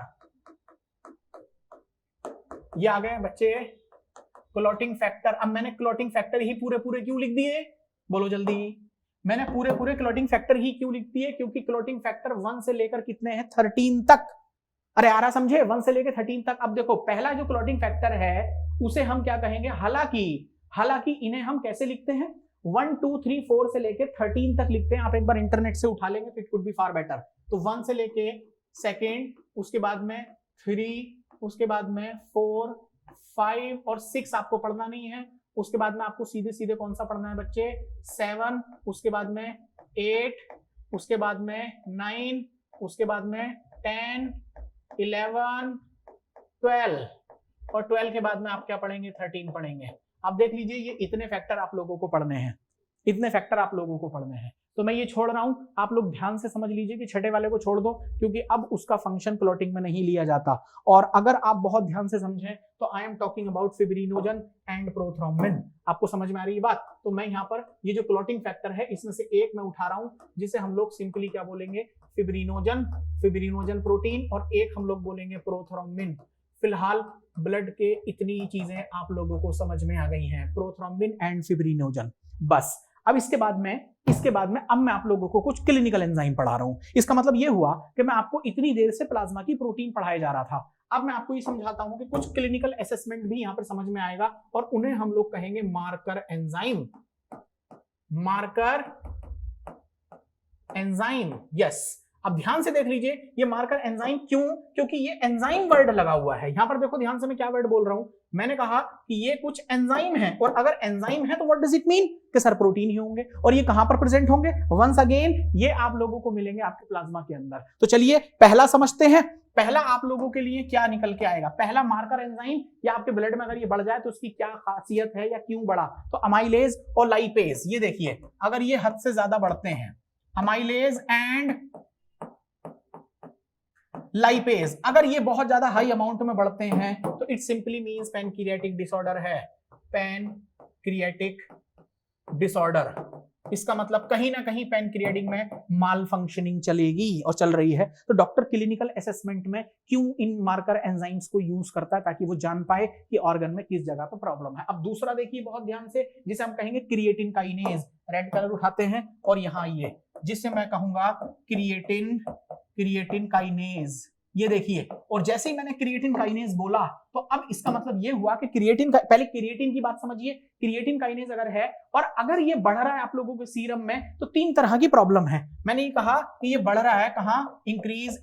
ये आ गए बच्चे क्लॉटिंग फैक्टर। अब मैंने क्लॉटिंग फैक्टर ही पूरे पूरे क्यों लिख दिए, बोलो जल्दी, मैंने पूरे पूरे क्लॉटिंग फैक्टर ही क्यों लिख दिए, क्योंकि क्लॉटिंग फैक्टर 1 से लेकर कितने हैं, 13 तक। अरे आ रहा समझे, 1 से लेकर 13 तक। अब देखो पहला जो क्लॉटिंग फैक्टर है उसे हम क्या कहेंगे, हालांकि इन्हें हम कैसे लिखते हैं, 1 2 3 4 से लेके 13 तक लिखते हैं। आप एक बार इंटरनेट से उठा लेंगे तो it could be far better. तो 1 से लेके सेकेंड, उसके बाद में 3, उसके बाद में 4, 5 और 6 आपको पढ़ना नहीं है। उसके बाद में आपको सीधे सीधे कौन सा पढ़ना है बच्चे, 7, उसके बाद में 8, उसके बाद में 9, उसके बाद में 10, 11, 12 और 12 के बाद में आप क्या पढ़ेंगे, 13 पढ़ेंगे। आप देख लीजिए ये इतने फैक्टर आप लोगों को पढ़ने हैं, इतने फैक्टर आप लोगों को पढ़ने हैं। तो मैं ये छोड़ रहा हूं, आप लोग ध्यान से समझ लीजिए कि छठे वाले को छोड़ दो, क्योंकि अब उसका फंक्शन प्लॉटिंग में नहीं लिया जाता। और अगर आप बहुत ध्यान से समझें तो I am talking about fibrinogen and prothrombin. आपको समझ में आ रही है बात? तो मैं यहाँ पर ये जो प्लॉटिंग फैक्टर है इसमें से एक मैं उठा रहा हूं, जिसे हम लोग सिंपली क्या बोलेंगे, फिब्रिनोजन प्रोटीन, और एक हम लोग बोलेंगे प्रोथ्रोम्बिन। फिलहाल ब्लड के इतनी चीजें आप लोगों को समझ में आ गई हैं, प्रोथ्रोम्बिन एंड फिब्रिनोजन। बस अब इसके बाद में अब मैं आप लोगों को कुछ क्लिनिकल एंजाइम पढ़ा रहा हूं। इसका मतलब ये हुआ कि मैं आपको इतनी देर से प्लाज्मा की प्रोटीन पढ़ाया जा रहा था, अब मैं आपको ये समझाता हूं कि कुछ क्लिनिकल असेसमेंट भी यहां पर समझ में आएगा, और उन्हें हम लोग कहेंगे marker enzyme. Marker enzyme, yes. अब ध्यान से देख लीजिए ये मार्कर एंजाइम क्यों, क्योंकि ये एंजाइम वर्ड लगा हुआ है यहां पर। देखो ध्यान से मैं क्या वर्ड बोल रहा हूं, मैंने कहा कि ये कुछ एंजाइम है, और अगर एंजाइम है तो व्हाट डज इट मीन कि सर प्रोटीन ही होंगे, और ये कहां पर प्रेजेंट होंगे, वंस अगेन ये आप लोगों को मिलेंगे आपके प्लाज्मा के अंदर। तो चलिए पहला समझते हैं। पहला आप लोगों के लिए क्या निकल के आएगा, पहला मार्कर एंजाइम, या आपके ब्लड में अगर ये बढ़ जाए तो उसकी क्या खासियत है या क्यों बढ़ा, तो अमाइलेज और लाइपेज। ये देखिए अगर ये हद से ज्यादा बढ़ते हैं, अमाइलेज एंड लाइपेज, अगर ये बहुत ज्यादा हाई अमाउंट में बढ़ते हैं तो it simply means pancreatic disorder है, पैनक्रियाटिक डिसऑर्डर। इसका मतलब कहीं ना कहीं पैनक्रियाटिक में माल फंक्शनिंग चलेगी और चल रही है। तो डॉक्टर क्लिनिकल असेसमेंट में क्यों इन मार्कर एंजाइम्स को यूज करता है, ताकि वो जान पाए कि ऑर्गन में किस जगह पर प्रॉब्लम है। अब दूसरा देखिए बहुत ध्यान से, जिसे हम कहेंगे क्रिएटिन काइनेज, रेड कलर उठाते हैं, और यहां ये जिसे मैं कहूंगा क्रिएटिन काइनेज। ये देखिए, और जैसे ही मैंने क्रिएटिन काइनेज बोला तो अब इसका मतलब ये हुआ कि पहले क्रिएटिन की बात समझिए। क्रिएटिन काइनेज अगर है और अगर ये बढ़ रहा है आप लोगों के सीरम में, तो 3 तरह की प्रॉब्लम है। मैंने ये कहा कि ये बढ़ रहा है कहां, इंक्रीज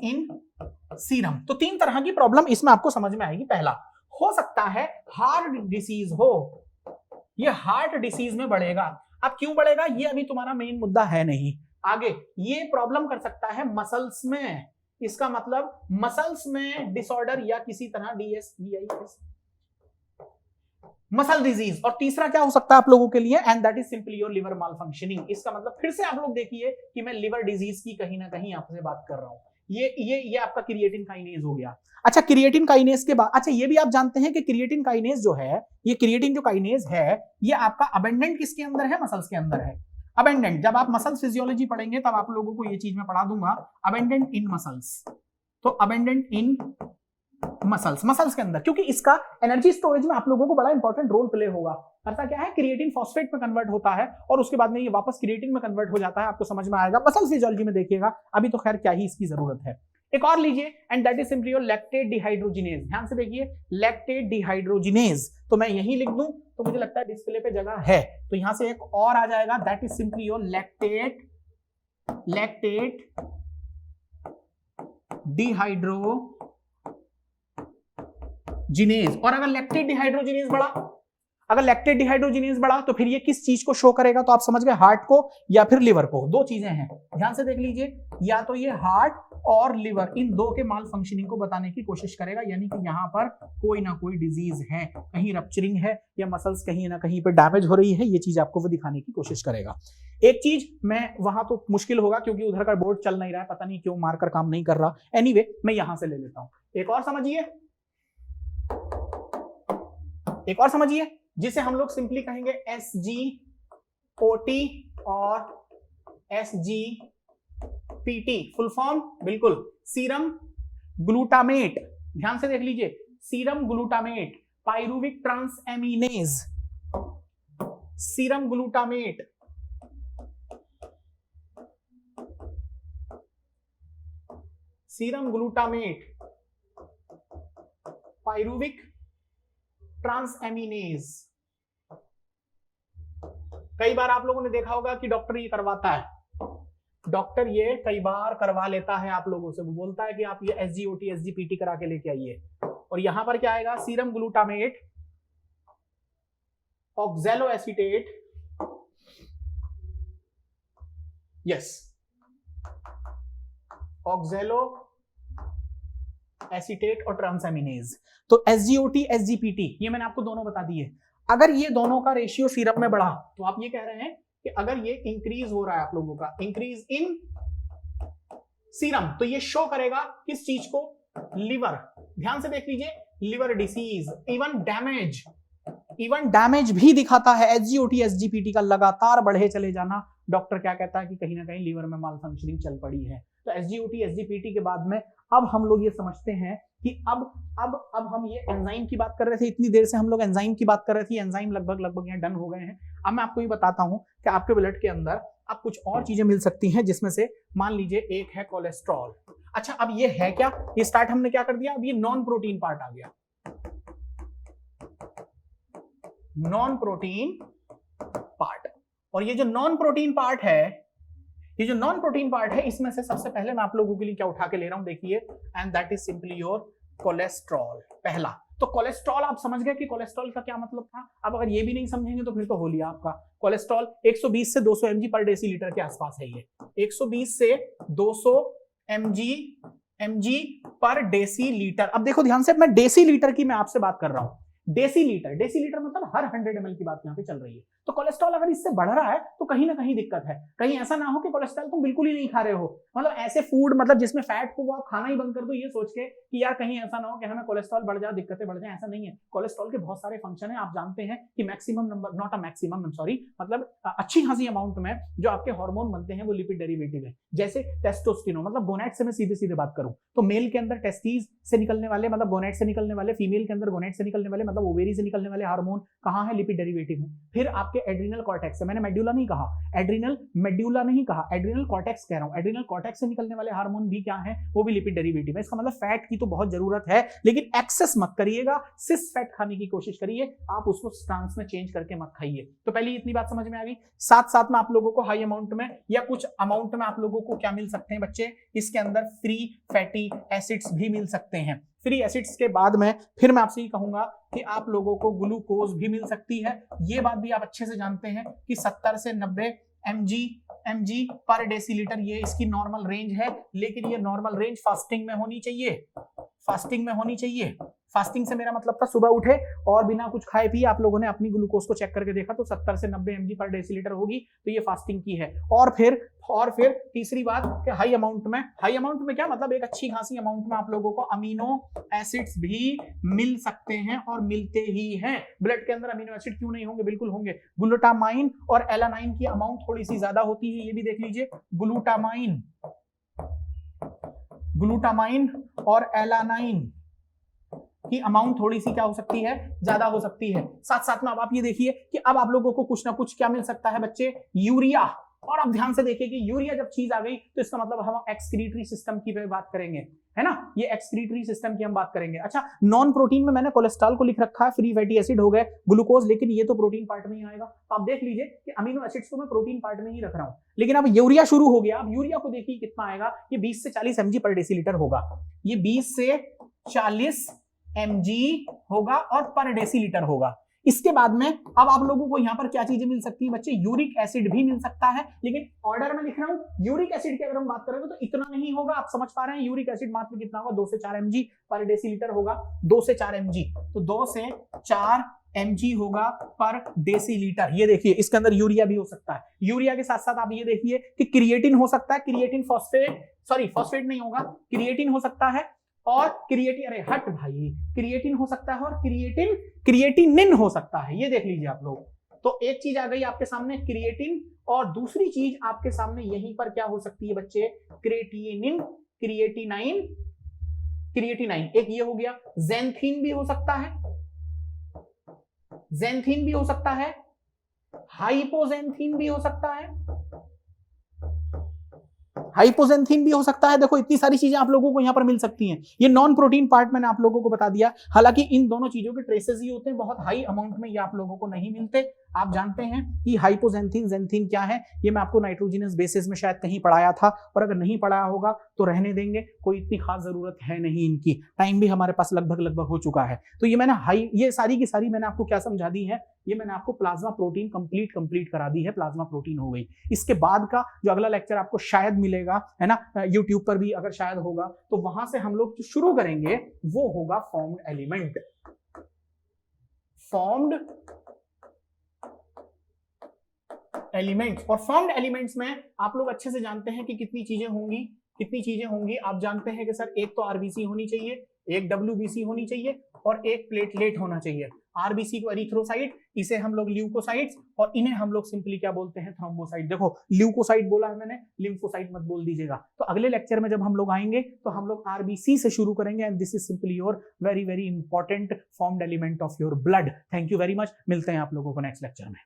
इन सीरम। तो 3 तरह की प्रॉब्लम इसमें आपको समझ में आएगी। पहला हो सकता है हार्ट डिसीज हो, ये हार्ट डिसीज में बढ़ेगा। अब क्यों बढ़ेगा ये अभी तुम्हारा मेन मुद्दा है नहीं। आगे ये प्रॉब्लम कर सकता है मसल्स में, इसका मतलब मसल्स में डिसऑर्डर या किसी तरह DSEIS मसल डिजीज। और तीसरा क्या हो सकता है आप लोगों के लिए, and that is simply your liver mall functioning. इसका मतलब फिर से आप लोग देखिए कि मैं लिवर डिजीज की कहीं ना कहीं आपसे बात कर रहा हूं। ये आपका क्रिएटिन काइनेज हो गया। अच्छा क्रिएटिन काइनेज के बाद, अच्छा ये भी आप जानते हैं कि क्रिएटिन काइनेज जो है, ये क्रिएटिन जो काइनेज है, ये आपका अबेंडेंट किसके अंदर है, मसल्स के अंदर है। अबेंडेंट, जब आप मसल फिजियोलॉजी पढ़ेंगे तब आप लोगों को ये चीज मैं पढ़ा दूंगा, अबेंडेंट इन मसल्स। तो अबेंडेंट इन मसल्स के अंदर, क्योंकि इसका एनर्जी स्टोरेज में आप लोगों को बड़ा इंपॉर्टेंट रोल प्ले होगा। करता क्या है, क्रिएटिन फॉस्फेट में कन्वर्ट होता है और उसके बाद में ये वापस क्रिएटिन में कन्वर्ट हो जाता है। आपको समझ में आएगा, मसल फिजियोलॉजी में देखिएगा। अभी तो खैर क्या ही इसकी जरूरत है। एक और लीजिए, and that is simply your lactate dehydrogenase. ध्यान से देखिए, लैक्टेट डिहाइड्रोजिनेज। तो मैं यही लिख दूं तो मुझे लगता है डिस्प्ले पे जगह है, तो यहां से एक और आ जाएगा, that is simply your lactate dehydrogenase. और अगर लैक्टेट डिहाइड्रोजिनेज बढ़ा, तो फिर ये किस चीज को शो करेगा, तो आप समझ गए, हार्ट को या फिर लिवर को। 2 चीजें हैं, ध्यान से देख लीजिए, या तो ये हार्ट और लिवर, इन 2 के माल फंक्शनिंग को बताने की कोशिश करेगा, यानी कि यहां पर कोई ना कोई डिजीज है, कहीं रप्चरिंग है या मसल्स कहीं ना कहीं पे डैमेज हो रही है, ये चीज आपको वो दिखाने की कोशिश करेगा। एक चीज मैं वहां तो मुश्किल होगा क्योंकि उधर का बोर्ड चल नहीं रहा है, पता नहीं क्यों मार्कर काम नहीं कर रहा। एनीवे मैं यहां से ले लेता हूं। एक और समझिए, जिसे हम लोग सिंपली कहेंगे SGOT और SGPT। फुल फॉर्म बिल्कुल, सीरम ग्लूटामेट। ध्यान से देख लीजिए, serum glutamate, pyruvic transaminase, serum glutamate, pyruvic transaminase. कई बार आप लोगों ने देखा होगा कि डॉक्टर ये करवाता है, डॉक्टर ये कई बार करवा लेता है आप लोगों से, वो बोलता है कि आप ये SGOT SGPT करा के लेके आइए, और यहां पर क्या आएगा, serum glutamate, oxalo acetate, yes, oxalo acetate और ट्रांसएमिनेज। तो SGOT SGPT ये मैंने आपको दोनों बता दिए। अगर ये दोनों का रेशियो सीरम में बढ़ा तो आप ये कह रहे हैं कि अगर ये इंक्रीज हो रहा है आप लोगों का, इंक्रीज इन सीरम, तो ये शो करेगा किस चीज को, लिवर। ध्यान से देख लीजिए, लिवर डिसीज, इवन डैमेज भी दिखाता है SGOT SGPT का लगातार बढ़े चले जाना। डॉक्टर क्या कहता है कि कहीं ना कहीं लीवर में माल फंक्शनिंग चल पड़ी है। तो SGOT SGPT के बाद में अब हम लोग ये समझते हैं कि अब हम ये एंजाइम की बात कर रहे थे, इतनी देर से हम लोग एंजाइम की बात कर रहे थे, एंजाइम लगभग यहाँ डन हो गए हैं। अब मैं आपको ये बताता हूं कि आपके ब्लड के अंदर अब कुछ और चीजें मिल सकती हैं, जिसमें से मान लीजिए एक है कोलेस्ट्रॉल। अच्छा, अब ये है क्या, ये स्टार्ट हमने क्या कर दिया, अब ये नॉन प्रोटीन पार्ट आ गया, नॉन प्रोटीन पार्ट। और ये जो नॉन प्रोटीन पार्ट है, ये जो नॉन प्रोटीन पार्ट है, इसमें से सबसे पहले मैं आप लोगों के लिए क्या उठा के ले रहा हूं, देखिए, and that is simply your cholesterol. पहला तो कोलेस्ट्रॉल, आप समझ गए कि कोलेस्ट्रॉल का क्या मतलब था। अब अगर ये भी नहीं समझेंगे तो फिर तो हो लिया आपका। कोलेस्ट्रॉल 120 से 200 mg पर डेसीलीटर के आसपास है, ये 120 से 200 mg पर डेसीलीटर। अब देखो ध्यान से, मैं डेसीलीटर की मैं आपसे बात कर रहा हूं, डेसीलीटर मतलब हर 100 ml की बात यहाँ पे चल रही है। तो कोलेस्ट्रॉल अगर इससे बढ़ रहा है तो कहीं ना कहीं दिक्कत है। कहीं ऐसा ना हो कि कोलेस्ट्रॉल तुम बिल्कुल ही नहीं खा रहे हो, मतलब ऐसे फूड मतलब जिसमें फैट को आप खाना ही बंद कर दो, ये सोच के कि यार कहीं ऐसा ना हो कि हमें कोलेस्ट्रॉल बढ़ जाए, दिक्कतें बढ़ जाए। ऐसा नहीं है। कोलेस्ट्रॉल के बहुत सारे फंक्शन है, आप जानते हैं कि maximum number, not a maximum, sorry, मतलब अच्छी खासी अमाउंट में जो आपके हार्मोन बनते हैं वो लिपिड डेरिवेटिव है। जैसे टेस्टोस्टेरोन, मतलब गोनेट से मैं सीधे बात करूं तो मेल के अंदर टेस्टीज से निकलने वाले, मतलब गोनेट से निकलने वाले, फीमेल के अंदर गोनेट से निकलने वाले, मतलब ओवेरी से निकलने वाले हार्मोन कहां है, लिपिड डेरिवेटिव है। फिर आपके एड्रिनल कॉर्टेक्स, मैंने मेड्यूला नहीं कहा, एड्रिनल मेड्यूला नहीं कहा, एड्रिनल कॉर्टेक्स कह रहा हूं। एड्रिनल कॉर्टेक्स से निकलने वाले हार्मोन भी क्या है, वो भी लिपिड डेरिवेटिव है। इसका मतलब फैट की तो बहुत जरूरत है, लेकिन एक्सेस मत करिएगा, सिस फैट खाने की कोशिश करिए, आप उसको ट्रांस में चेंज करके मत खाइए। तो पहले इतनी बात समझ में आ गई। साथ साथ में आप लोगों को हाई अमाउंट में या कुछ अमाउंट में आप लोगों को क्या मिल सकते हैं बच्चे, इसके अंदर फ्री फैटी एसिड्स भी मिल सकते हैं। फ्री एसिड्स के बाद में फिर मैं आपसे ये कहूंगा कि आप लोगों को ग्लूकोज भी मिल सकती है। ये बात भी आप अच्छे से जानते हैं कि 70 से 90 mg पर डेसीलीटर ये इसकी नॉर्मल रेंज है, लेकिन ये नॉर्मल रेंज फास्टिंग में होनी चाहिए, फास्टिंग में होनी चाहिए। फास्टिंग से मेरा मतलब था सुबह उठे और बिना कुछ खाए पिए आप लोगों ने अपनी ग्लूकोज को चेक करके देखा तो 70 से 90 mg पर डेसीलीटर होगी, तो ये फास्टिंग की है। और फिर तीसरी बात कि हाई अमाउंट में क्या मतलब, एक अच्छी खासी अमाउंट में आप लोगों को अमीनो एसिड्स भी मिल सकते हैं और मिलते ही हैं। ब्लड के अंदर अमीनो एसिड क्यों नहीं होंगे, बिल्कुल होंगे। ग्लूटामाइन और एलानाइन की अमाउंट थोड़ी सी ज्यादा होती है, ये भी देख लीजिए। ग्लूटामाइन और एलानाइन की अमाउंट थोड़ी सी क्या हो सकती है, ज्यादा हो सकती है। साथ साथ में अब आप ये देखिए कि अब आप लोगों को कुछ ना कुछ क्या मिल सकता है बच्चे, यूरिया। और अब ध्यान से देखिए कि यूरिया जब चीज आ गई तो इसका मतलब हम एक्सक्रीटरी सिस्टम की बात करेंगे, है ना, ये एक्सक्रीटरी सिस्टम की हम बात करेंगे। अच्छा, नॉन प्रोटीन में मैंने कोलेस्ट्रॉल को लिख रखा है, फ्री फैटी एसिड हो गए, ग्लूकोज, लेकिन ये तो प्रोटीन पार्ट में ही आएगा। तो आप देख लीजिए कि अमीनो एसिड्स को मैं प्रोटीन पार्ट में ही रख रहा हूं, लेकिन अब यूरिया शुरू हो गया। अब यूरिया को देखिए कितना आएगा, ये 20 से 40 mg पर डेसीलीटर होगा, ये 20 से 40 mg होगा और पर डेसीलीटर होगा। इसके बाद में अब आप लोगों को यहां पर क्या चीजें मिल सकती हैं बच्चे, यूरिक एसिड भी मिल सकता है, लेकिन ऑर्डर में लिख रहा हूं। यूरिक एसिड की अगर हम बात करेंगे तो इतना नहीं होगा, आप समझ पा रहे हैं। यूरिक एसिड मात्र कितना होगा, 2 से 4 mg पर डेसीलीटर होगा, 2 से 4 mg, तो 2 से 4 mg होगा पर डेसीलीटर। ये देखिए इसके अंदर यूरिया भी हो सकता है। यूरिया के साथ साथ आप ये देखिए कि क्रिएटिन हो सकता है, क्रिएटिन फॉस्फेट नहीं होगा, क्रिएटिन हो सकता है, और क्रिएटिन हो सकता है, और क्रिएटिनिन हो सकता है। ये देख लीजिए आप लोग। तो एक चीज आ गई आपके सामने क्रिएटिन, और दूसरी चीज आपके सामने यहीं पर क्या हो सकती है बच्चे, क्रिएटिनाइन। एक ये हो गया। ज़ैंथीन भी हो सकता है, हाइपोज़ैंथीन भी हो सकता है, हाइपोजेंथीन भी हो सकता है। देखो इतनी सारी चीजें आप लोगों को यहां पर मिल सकती हैं। ये नॉन प्रोटीन पार्ट मैंने आप लोगों को बता दिया। हालांकि इन दोनों चीजों के ट्रेसेस ही होते हैं, बहुत हाई अमाउंट में ये आप लोगों को नहीं मिलते। आप जानते हैं कि हाइपोजेंथीन जेंथीन क्या है, ये मैं आपको नाइट्रोजिनस बेसिस में शायद कहीं पढ़ाया था, और अगर नहीं पढ़ाया होगा तो रहने देंगे, कोई इतनी खास जरूरत है नहीं इनकी, टाइम भी हमारे पास लगभग हो चुका है। तो ये मैंने ये सारी की सारी मैंने आपको क्या समझा दी है, ये मैंने आपको प्लाज्मा प्रोटीन कंप्लीट करा दी है, प्लाज्मा प्रोटीन हो गई। इसके बाद का जो अगला लेक्चर आपको शायद मिलेगा, है ना, यूट्यूब पर भी अगर शायद होगा, तो वहां से हम लोग शुरू करेंगे, वो होगा फॉर्म्ड एलिमेंट। फॉर्म्ड एलिमेंट्स, और फॉर्म्ड एलिमेंट्स में आप लोग अच्छे से जानते हैं कि कितनी चीजें होंगी। आप जानते हैं कि सर एक तो आरबीसी होनी चाहिए, एक डब्ल्यूबीसी होनी चाहिए, और एक प्लेटलेट होना चाहिए। आरबीसी को एरिथ्रोसाइट, इसे हम लोग ल्यूकोसाइट्स, और इन्हें हम लोग सिंपली क्या बोलते हैं, थ्रोम्बोसाइट। देखो ल्यूकोसाइट बोला है मैंने, लिम्फोसाइट मत बोल दीजिएगा। तो अगले लेक्चर में जब हम लोग आएंगे तो हम लोग आरबीसी से शुरू करेंगे, and this is simply your very important formed element of your blood. Thank you very much, मिलते हैं आप लोगों को नेक्स्ट लेक्चर में।